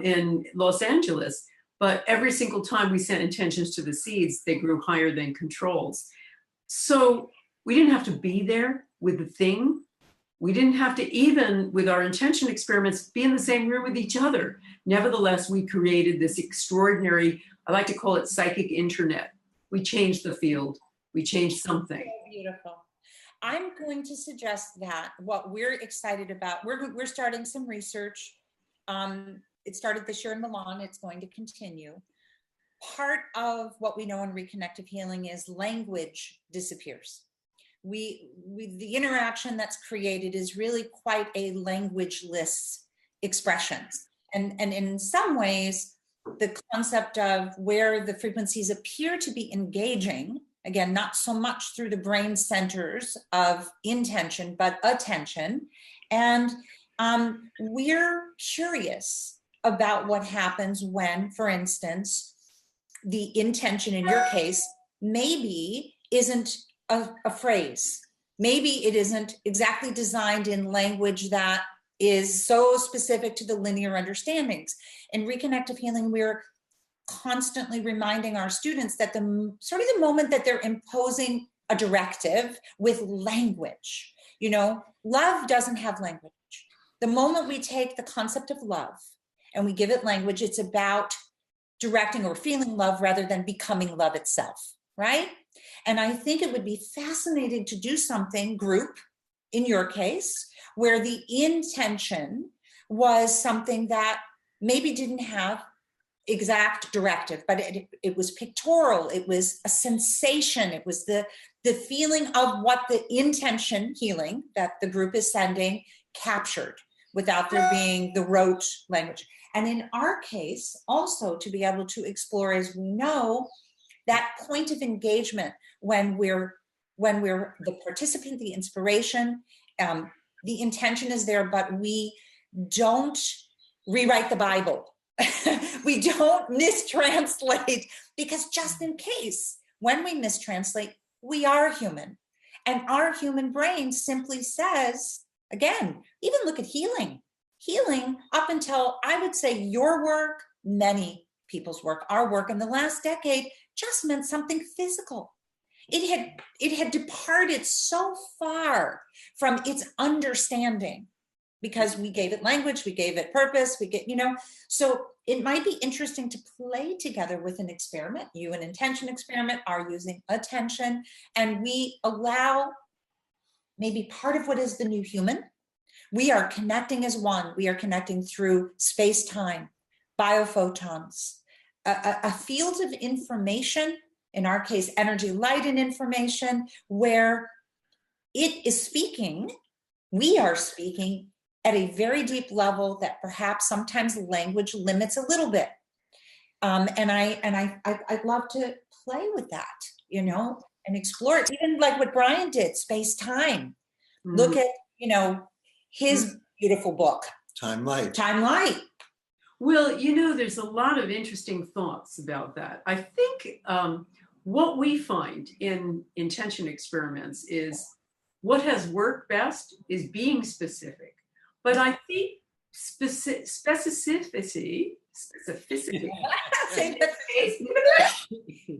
in Los Angeles, but every single time we sent intentions to the seeds, they grew higher than controls. So we didn't have to be there with the thing. We didn't have to, even with our intention experiments, be in the same room with each other. Nevertheless, we created this extraordinary, I like to call it psychic internet. We changed the field. We changed something. Beautiful. I'm going to suggest that what we're excited about, we're starting some research. It started this year in Milan. It's going to continue. Part of what we know in Reconnective Healing is language disappears. The interaction that's created is really quite a languageless expressions. And in some ways, the concept of where the frequencies appear to be engaging, again, not so much through the brain centers of intention, but attention. And we're curious about what happens when, for instance, the intention in your case maybe isn't a phrase. Maybe it isn't exactly designed in language that is so specific to the linear understandings. In Reconnective Healing, we're constantly reminding our students that the moment that they're imposing a directive with language, love doesn't have language. The moment we take the concept of love and we give it language, it's about directing or feeling love rather than becoming love itself, right? And I think it would be fascinating to do something group, in your case, where the intention was something that maybe didn't have exact directive, but it was pictorial, it was a sensation, it was the feeling of what the intention healing that the group is sending captured without there being the rote language. And in our case, also to be able to explore, as we know, that point of engagement when we're the participant, the inspiration, the intention is there, but we don't rewrite the Bible. We don't mistranslate, because just in case, when we mistranslate, we are human. And our human brain simply says, again, even look at healing. Healing, up until, I would say, your work, many people's work, our work in the last decade, just meant something physical. It had departed so far from its understanding, because we gave it language, we gave it purpose, so it might be interesting to play together with an experiment. You, an intention experiment, are using attention, and we allow maybe part of what is the new human. We are connecting as one. We are connecting through space-time, biophotons, a field of information, in our case, energy, light, and information, where it is speaking, we are speaking at a very deep level that perhaps sometimes language limits a little bit. And I'd love to play with that, and explore it. Even like what Brian did, space-time. Look at, his beautiful book. Time Light. Time Light. Well, there's a lot of interesting thoughts about that. I think what we find in intention experiments is what has worked best is being specific. But I think specificity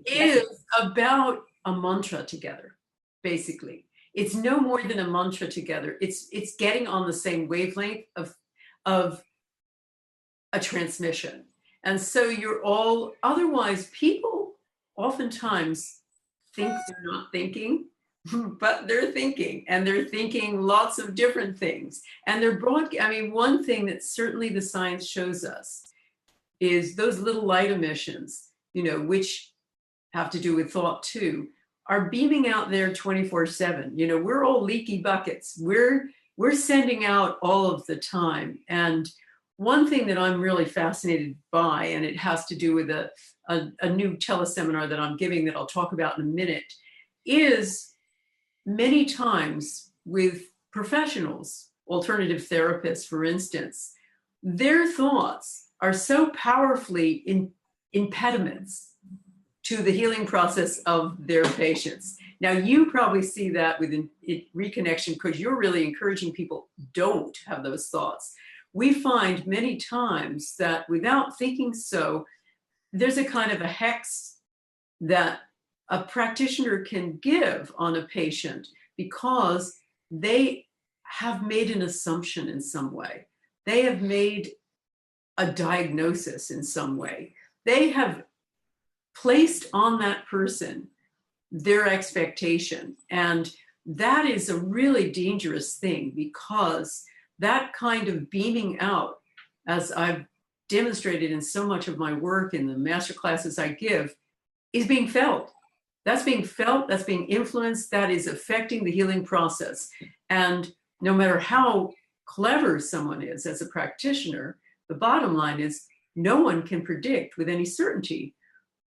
is about a mantra together, basically. It's no more than a mantra together. It's getting on the same wavelength of a transmission. And so you're all, otherwise people oftentimes think they're not thinking, but they're thinking, and they're thinking lots of different things. And they're one thing that certainly the science shows us is those little light emissions, which have to do with thought too, are beaming out there 24/7. We're all leaky buckets. We're sending out all of the time. And one thing that I'm really fascinated by, and it has to do with a new teleseminar that I'm giving that I'll talk about in a minute, is many times with professionals, alternative therapists, for instance, their thoughts are so powerfully impediments to the healing process of their patients. Now, you probably see that with reconnection, because you're really encouraging people don't have those thoughts. We find many times that without thinking so, there's a kind of a hex that a practitioner can give on a patient because they have made an assumption in some way. They have made a diagnosis in some way. They have placed on that person their expectation. And that is a really dangerous thing, because that kind of beaming out, as I've demonstrated in so much of my work in the master classes I give, is being felt. That's being felt, that's being influenced, that is affecting the healing process. And no matter how clever someone is as a practitioner, the bottom line is no one can predict with any certainty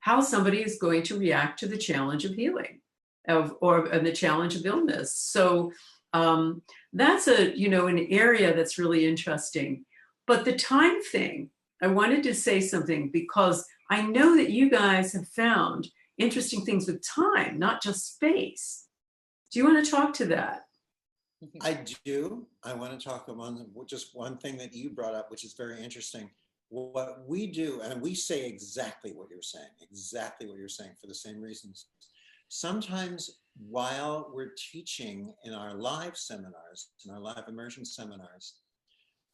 how somebody is going to react to the challenge of healing or the challenge of illness. So that's an area that's really interesting. But the time thing, I wanted to say something, because I know that you guys have found interesting things with time, not just space. Do you want to talk to that? I do. I want to talk about just one thing that you brought up, which is very interesting. What we do, and we say exactly what you're saying for the same reasons. Sometimes while we're teaching in our live seminars, in our live immersion seminars,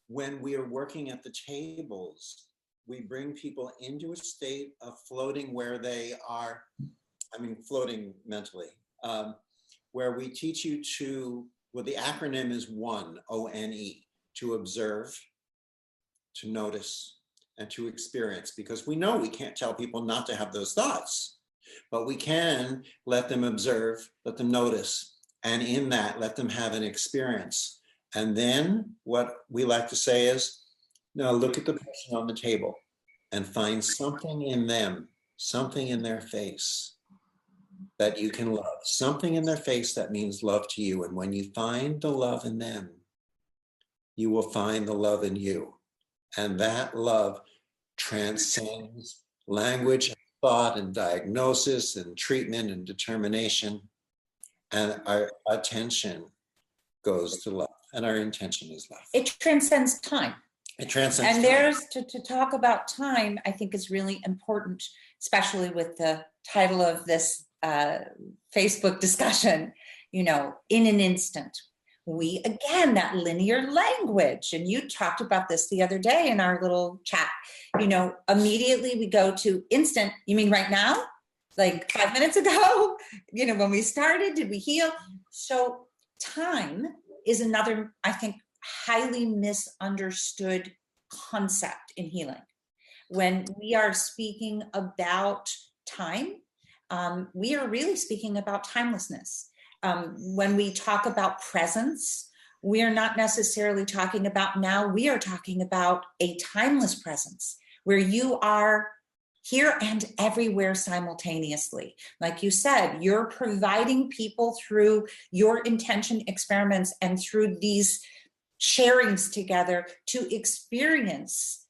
when we are working at the tables, we bring people into a state of floating where they are, floating mentally, where we teach you to, well, the acronym is ONE, O-N-E, to observe, to notice, and to experience, because we know we can't tell people not to have those thoughts, but we can let them observe, let them notice, and in that, let them have an experience. And then what we like to say is, now look at the person on the table and find something in them, something in their face that you can love, something in their face that means love to you. And when you find the love in them, you will find the love in you. And that love transcends language, and thought, and diagnosis, and treatment, and determination. And our attention goes to love, and our intention is love. It transcends time. It transcends and time. there's to talk about time, I think is really important, especially with the title of this Facebook discussion, in an instant. We, again, that linear language, and you talked about this the other day in our little chat, immediately we go to instant. You mean right now? Like 5 minutes ago, when we started, did we heal? So time is another, I think, highly misunderstood concept in healing. When we are speaking about time, we are really speaking about timelessness. When we talk about presence, we are not necessarily talking about now, we are talking about a timeless presence where you are here and everywhere simultaneously. Like you said, you're providing people through your intention experiments and through these sharings together to experience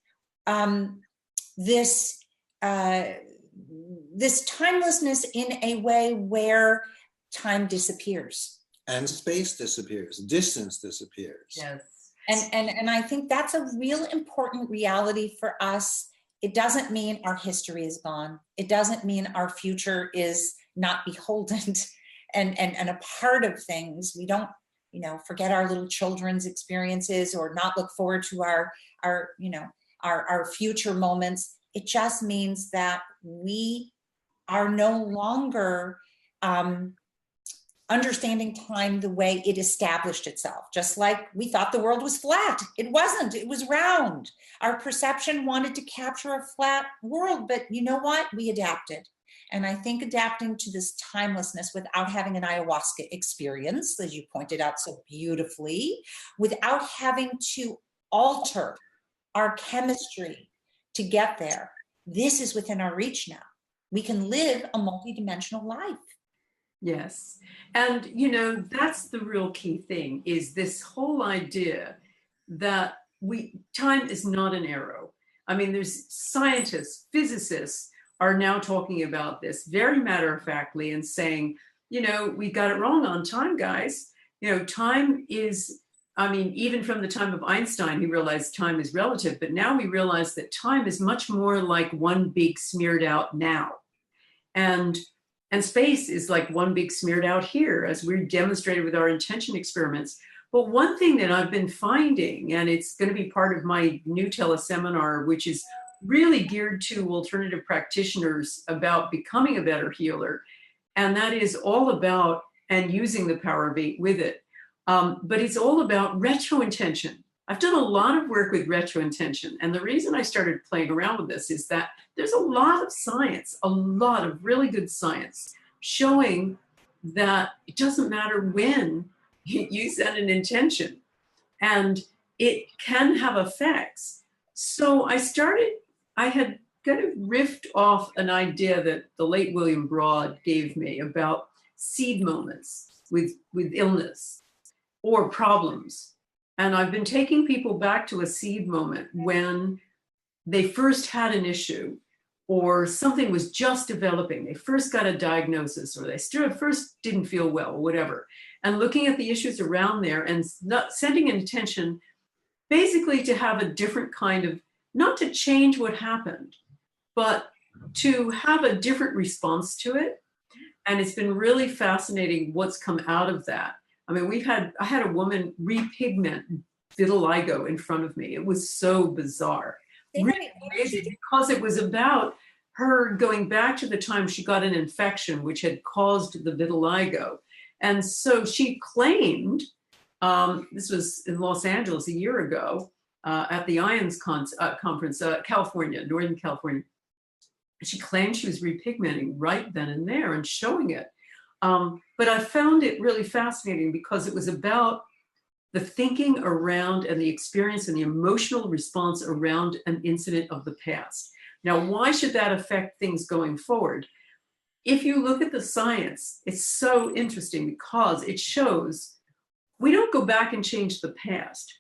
this timelessness in a way where time disappears. And space disappears, distance disappears. Yes. And I think that's a real important reality for us. It doesn't mean our history is gone. It doesn't mean our future is not beholden and a part of things. We don't, forget our little children's experiences or not look forward to our future moments. It just means that we are no longer understanding time the way it established itself. Just like we thought the world was flat. It wasn't, it was round. Our perception wanted to capture a flat world, but you know what? We adapted. And I think adapting to this timelessness without having an ayahuasca experience, as you pointed out so beautifully, without having to alter our chemistry to get there, this is within our reach now. We can live a multidimensional life. Yes. And, that's the real key thing, is this whole idea that time is not an arrow. There's scientists, physicists are now talking about this very matter-of-factly and saying, we got it wrong on time, guys. Time is, even from the time of Einstein, he realized time is relative, but now we realize that time is much more like one big smeared out now. And space is like one big smeared out here, as we demonstrated with our intention experiments. But one thing that I've been finding, and it's going to be part of my new teleseminar, which is really geared to alternative practitioners about becoming a better healer, and that is all about, and using the power of 8 with it, but it's all about retro-intention. I've done a lot of work with retro-intention, and the reason I started playing around with this is that there's a lot of science, a lot of really good science, showing that it doesn't matter when you set an intention, and it can have effects. So I had kind of riffed off an idea that the late William Broad gave me about seed moments with illness or problems. And I've been taking people back to a seed moment when they first had an issue or something was just developing. They first got a diagnosis, or they first didn't feel well, or whatever. And looking at the issues around there and sending an intention basically to have a different kind of, not to change what happened, but to have a different response to it. And it's been really fascinating what's come out of that. I had a woman repigment vitiligo in front of me. It was so bizarre. Really amazing, because it was about her going back to the time she got an infection which had caused the vitiligo. And so she claimed, this was in Los Angeles a year ago, at the IONS conference, California, Northern California. She claimed she was repigmenting right then and there and showing it. But I found it really fascinating because it was about the thinking around and the experience and the emotional response around an incident of the past. Now, why should that affect things going forward? If you look at the science, it's so interesting because it shows we don't go back and change the past.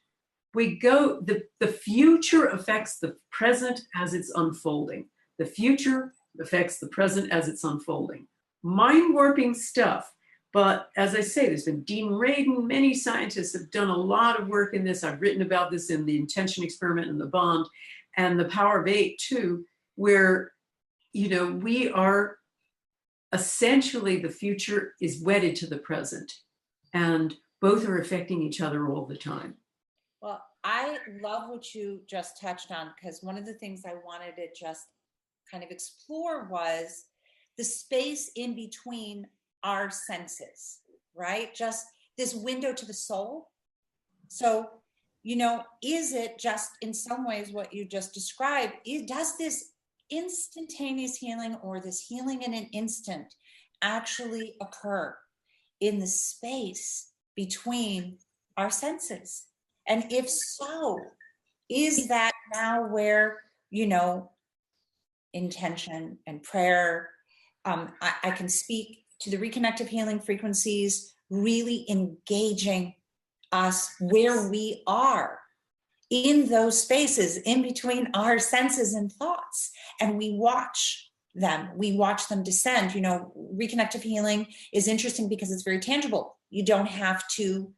The future affects the present as it's unfolding. The future affects the present as it's unfolding. Mind-warping stuff. But as I say, there's been Dean Radin, many scientists have done a lot of work in this. I've written about this in the Intention Experiment and the Bond and the Power of Eight too, where, we are essentially, the future is wedded to the present and both are affecting each other all the time. Well, I love what you just touched on, because one of the things I wanted to just kind of explore was the space in between our senses, right? Just this window to the soul. So, is it just in some ways what you just described? Does this instantaneous healing or this healing in an instant actually occur in the space between our senses? And if so, is that now where, intention and prayer, I can speak to the reconnective healing frequencies, really engaging us where we are in those spaces in between our senses and thoughts. And we watch them descend. Reconnective healing is interesting because it's very tangible. You don't have to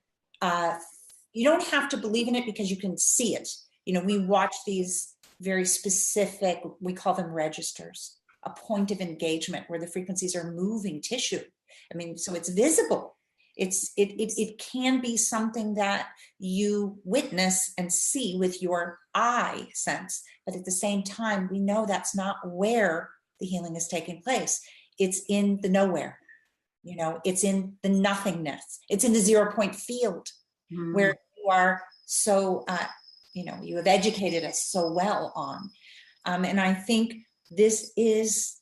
believe in it because you can see it. We watch these very specific, we call them registers, a point of engagement where the frequencies are moving tissue. So it's visible. It can be something that you witness and see with your eye sense, but at the same time, we know that's not where the healing is taking place. It's in the nowhere. It's in the nothingness. It's in the 0 point field where you are so, you have educated us so well on. And I think this is,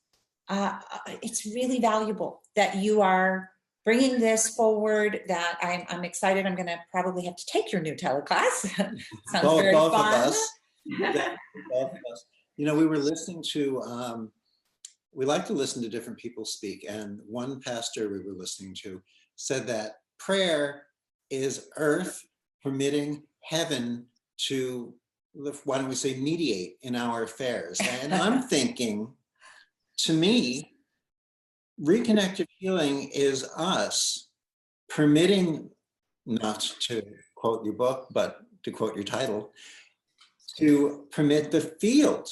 it's really valuable that you are bringing this forward, that I'm excited. I'm going to probably have to take your new teleclass. Sounds very both fun. of us. Both of us. We were listening to, we like to listen to different people speak. And one pastor we were listening to said that prayer is earth permitting heaven to, why don't we say, mediate in our affairs. And I'm thinking, to me, reconnective healing is us permitting, not to quote your book, but to quote your title, to permit the field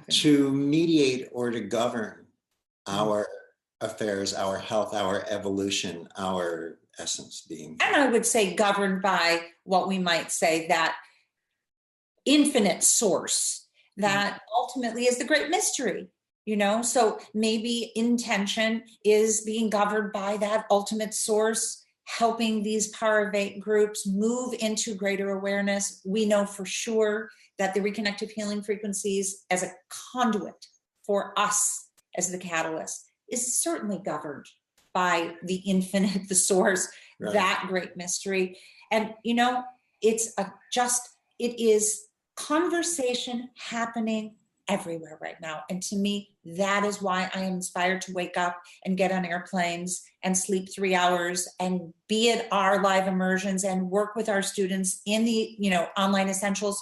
to mediate or to govern our affairs, our health, our evolution, our essence being. And I would say governed by what we might say that infinite source that ultimately is the great mystery. So maybe intention is being governed by that ultimate source, helping these Power of Eight groups move into greater awareness. We know for sure that the reconnective healing frequencies as a conduit for us as the catalyst is certainly governed by the infinite, the source, right. That great mystery. And, it is conversation happening everywhere right now. And to me, that is why I am inspired to wake up and get on airplanes and sleep 3 hours and be at our live immersions and work with our students in the, online essentials.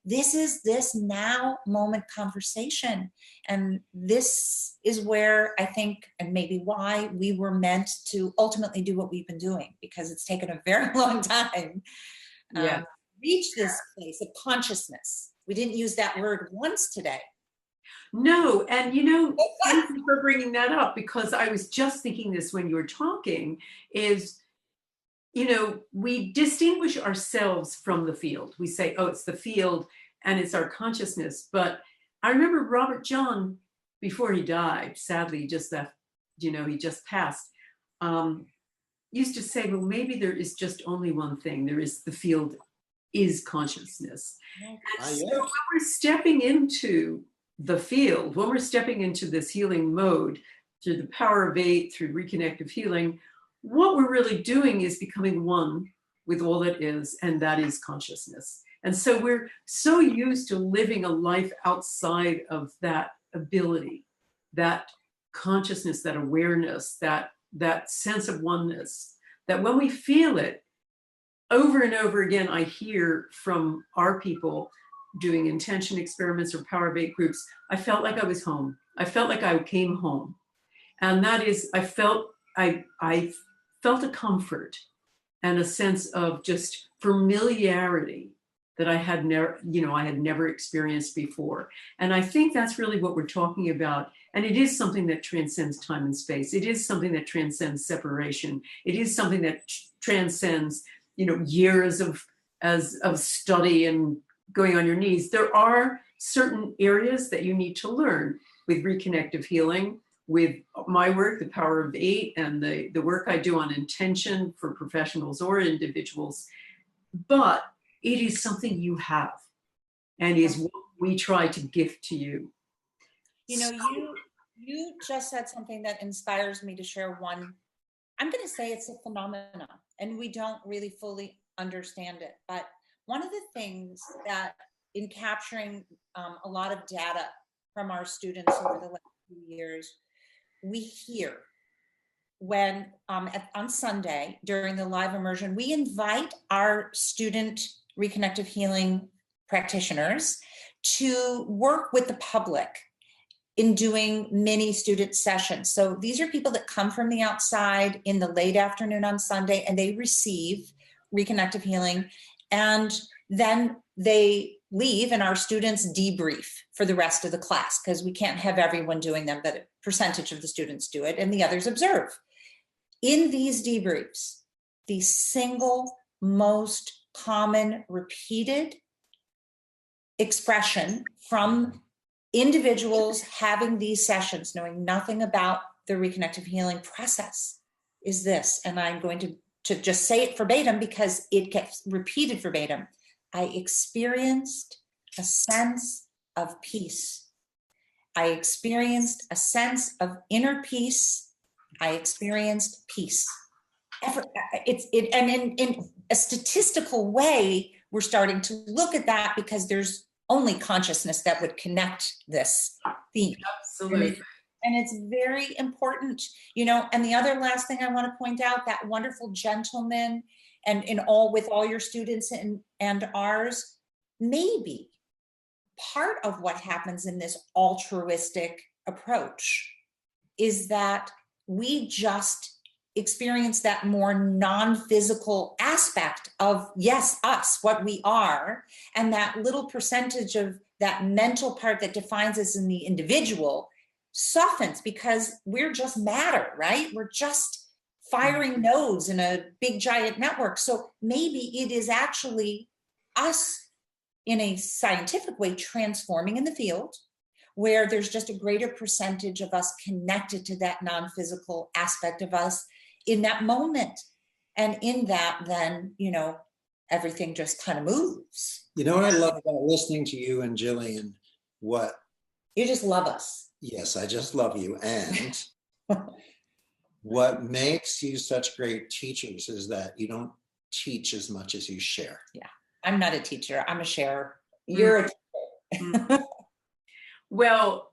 This is this now moment conversation. And this is where I think, and maybe why we were meant to ultimately do what we've been doing, because it's taken a very long time to reach this place of consciousness. We didn't use that word once today. No, and thank you for bringing that up, because I was just thinking this when you were talking, is we distinguish ourselves from the field. We say, oh, it's the field and it's our consciousness. But I remember Robert John, before he died, sadly, he just left, he just passed, used to say, well, maybe there is just only one thing. There is the field is consciousness. And so when we're stepping into the field, when we're stepping into this healing mode through the power of 8, through reconnective healing, what we're really doing is becoming one with all that is, and that is consciousness. And so we're so used to living a life outside of that ability, that consciousness, that awareness, that sense of oneness, that when we feel it over and over again, I hear from our people doing intention experiments or power of 8 groups, I felt like I was home. I felt like I came home. And that is, I felt a comfort and a sense of just familiarity that I had never experienced before. And I think that's really what we're talking about. And it is something that transcends time and space. It is something that transcends separation. It is something that transcends, years of study and going on your knees. There are certain areas that you need to learn with reconnective healing, with my work, the power of 8, and the work I do on intention for professionals or individuals. But it is something you have, and is what we try to gift to you. You just said something that inspires me to share one. I'm going to say it's a phenomenon, and we don't really fully understand it. But one of the things that, in capturing a lot of data from our students over the last few years, we hear when on Sunday during the live immersion, we invite our student reconnective healing practitioners to work with the public in doing mini student sessions. So these are people that come from the outside in the late afternoon on Sunday, and they receive reconnective healing, and then they leave and our students debrief for the rest of the class, because we can't have everyone doing them, but a percentage of the students do it and the others observe. In these debriefs, the single most common repeated expression from individuals having these sessions, knowing nothing about the reconnective healing process, is this, and I'm going to just say it verbatim because it gets repeated verbatim. I experienced a sense of peace. I experienced a sense of inner peace. I experienced peace. And in a statistical way, we're starting to look at that because there's only consciousness that would connect this theme. Absolutely. And it's very important, and the other last thing I want to point out, that wonderful gentleman and with all your students and ours, maybe part of what happens in this altruistic approach is that we just experience that more non-physical aspect of, yes, us, what we are, and that little percentage of that mental part that defines us in the individual softens because we're just matter, right? We're just firing nodes in a big giant network. So maybe it is actually us in a scientific way transforming in the field, where there's just a greater percentage of us connected to that non-physical aspect of us in that moment. And in that, then, everything just kind of moves. You know what I love about listening to you and Jillian? What? You just love us. Yes, I just love you. And what makes you such great teachers is that you don't teach as much as you share. Yeah, I'm not a teacher. I'm a sharer. You're a teacher. Well,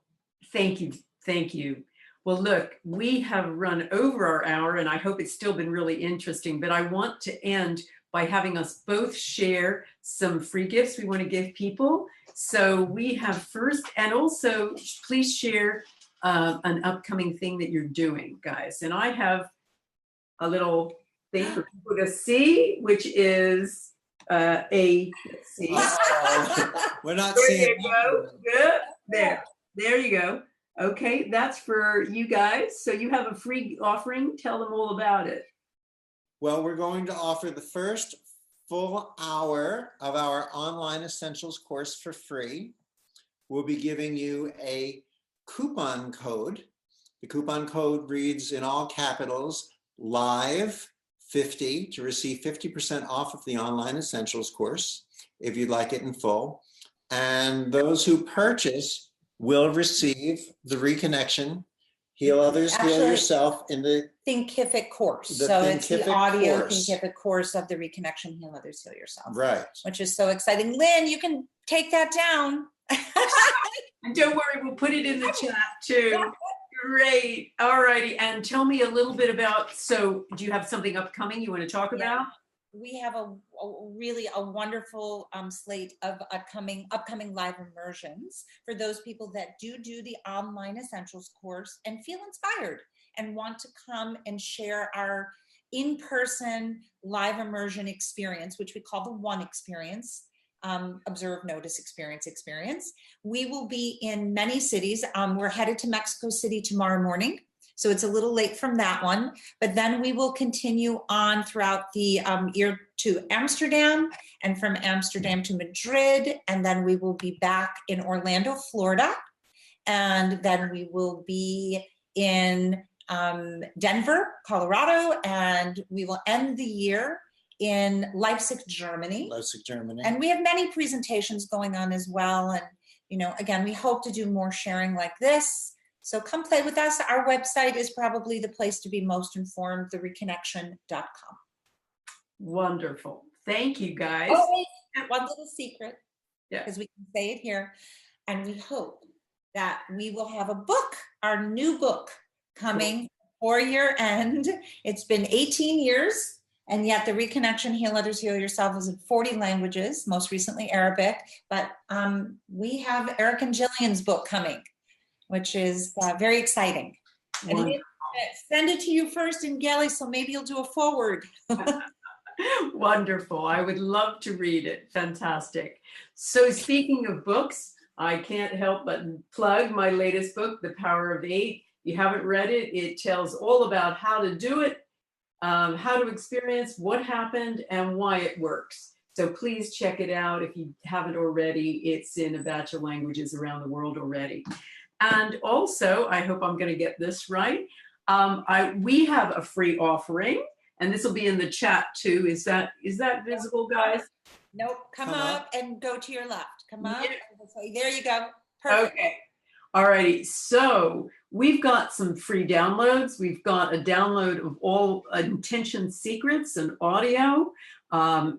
thank you. Thank you. Well, look, we have run over our hour, and I hope it's still been really interesting, but I want to end by having us both share some free gifts we want to give people. So we have first, and also please share an upcoming thing that you're doing, guys. And I have a little thing for people to see, which is let's see. We're not There seeing. you go. Good. There you go. Okay, that's for you guys. So you have a free offering. Tell them all about it. Well, we're going to offer the first full hour of our online essentials course for free. We'll be giving you a coupon code. The coupon code reads in all capitals, live 50, to receive 50% off of the online essentials course if you'd like it in full. And those who purchase will receive the Reconnection, Heal Others, Heal Yourself in the Thinkific course. The So it's the Thinkific audio course. Thinkific course of the Reconnection, Heal Others, Heal Yourself. Right. Which is so exciting. Lynn, you can take that down. And don't worry, we'll put it in the chat too. Great. All righty. And tell me a little bit about, so do you have something upcoming you want to talk about? We have a really wonderful slate of upcoming live immersions for those people that do the online essentials course and feel inspired and want to come and share our in-person live immersion experience, which we call the One Experience. Observe, notice, experience. We will be in many cities. We're headed to Mexico City tomorrow morning, so it's a little late from that one, but then we will continue on throughout the year to Amsterdam, and from Amsterdam to Madrid, and then we will be back in Orlando, Florida, and then we will be in Denver, Colorado, and we will end the year in Leipzig, Germany. And we have many presentations going on as well. And, you know, again, we hope to do more sharing like this. So come play with us. Our website is probably the place to be most informed, thereconnection.com. Wonderful. Thank you, guys. Oh, wait, one little secret, because Yeah. we can say it here. And we hope that we will have a book, our new book, coming for year end. It's been 18 years. And yet the Reconnection, Heal Others, Heal Yourself is in 40 languages, most recently Arabic. But we have Eric and Jillian's book coming, which is very exciting. And I'm going to send it to you first in Galley, so maybe you'll do a forward. Wonderful. I would love to read it. Fantastic. So speaking of books, I can't help but plug my latest book, The Power of Eight. If you haven't read it, it tells all about how to do it, how to experience what happened and why it works. So please check it out if you haven't already. It's in a batch of languages around the world already. And also, I hope I'm going to get this right. We have a free offering, and this will be in the chat too. Is that visible, guys? Nope. Come up and go to your left. Come up. Yeah. There you go. Perfect. Okay. All righty. So we've got some free downloads. We've got a download of all intention secrets and audio,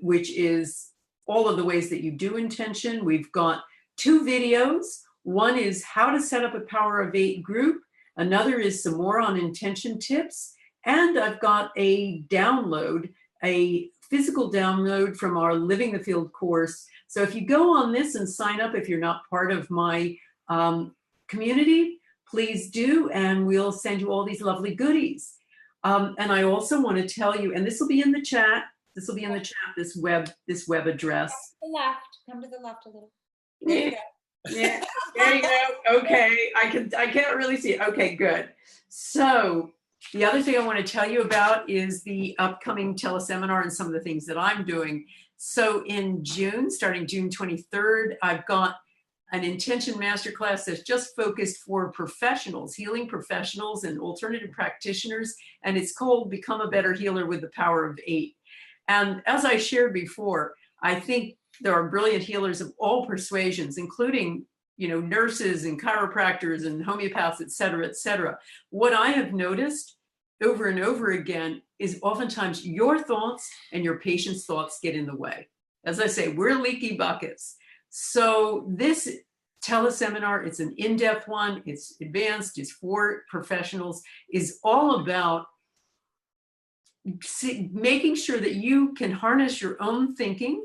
which is all of the ways that you do intention. We've got 2 videos. One is how to set up a Power of 8 group. Another is some more on intention tips. And I've got a download, a physical download from our Living the Field course. So if you go on this and sign up, if you're not part of my community, please do, and we'll send you all these lovely goodies. And I also want to tell you, and this will be in the chat. This will be in the chat. This web address. Come to the left a little. There you go. Yeah. There you go. Okay. I can't really see it. Okay. Good. So the other thing I want to tell you about is the upcoming teleseminar and some of the things that I'm doing. So in June, starting June 23rd, I've got an intention masterclass that's just focused for professionals, healing professionals and alternative practitioners. And it's called Become a Better Healer with the Power of 8. And as I shared before, I think there are brilliant healers of all persuasions, including, you know, nurses and chiropractors and homeopaths, et cetera, et cetera. What I have noticed over and over again is oftentimes your thoughts and your patient's thoughts get in the way. As I say, we're leaky buckets. So this teleseminar, it's an in-depth one, it's advanced, it's for professionals, is all about making sure that you can harness your own thinking,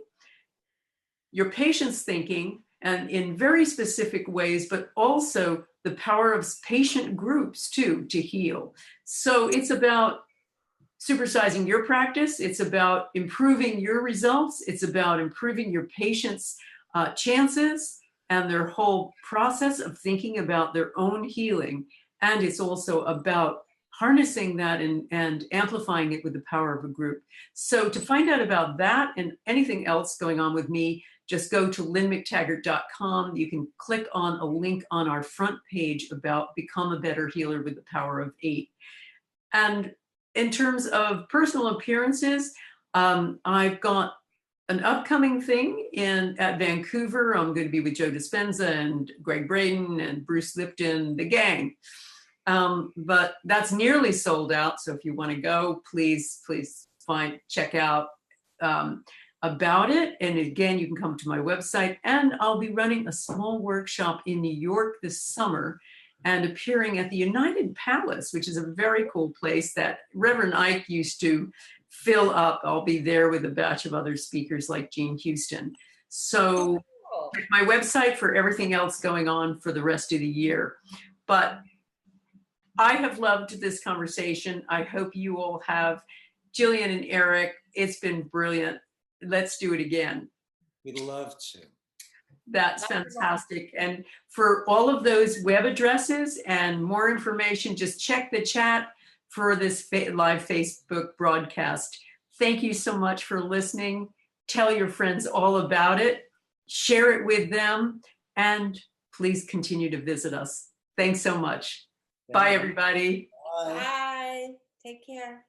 your patient's thinking, and in very specific ways, but also the power of patient groups too, to heal. So it's about supersizing your practice. It's about improving your results. It's about improving your patients' chances and their whole process of thinking about their own healing. And it's also about harnessing that and amplifying it with the power of a group. So to find out about that and anything else going on with me, just go to lynnmctaggart.com. You can click on a link on our front page about Become a Better Healer with the Power of 8. And in terms of personal appearances, I've got an upcoming thing at Vancouver. I'm going to be with Joe Dispenza and Greg Braden and Bruce Lipton, the gang. But that's nearly sold out. So if you want to go, please check out about it. And again, you can come to my website, and I'll be running a small workshop in New York this summer and appearing at the United Palace, which is a very cool place that Reverend Ike used to fill up. I'll be there with a batch of other speakers like Jean Houston. So check my website for everything else going on for the rest of the year. But I have loved this conversation. I hope you all have. Jillian and Eric, it's been brilliant. Let's do it again. We'd love to. That's fantastic. And for all of those web addresses and more information, just check the chat for this live Facebook broadcast. Thank you so much for listening. Tell your friends all about it. Share it with them. And please continue to visit us. Thanks so much. Bye, everybody. Bye. Take care.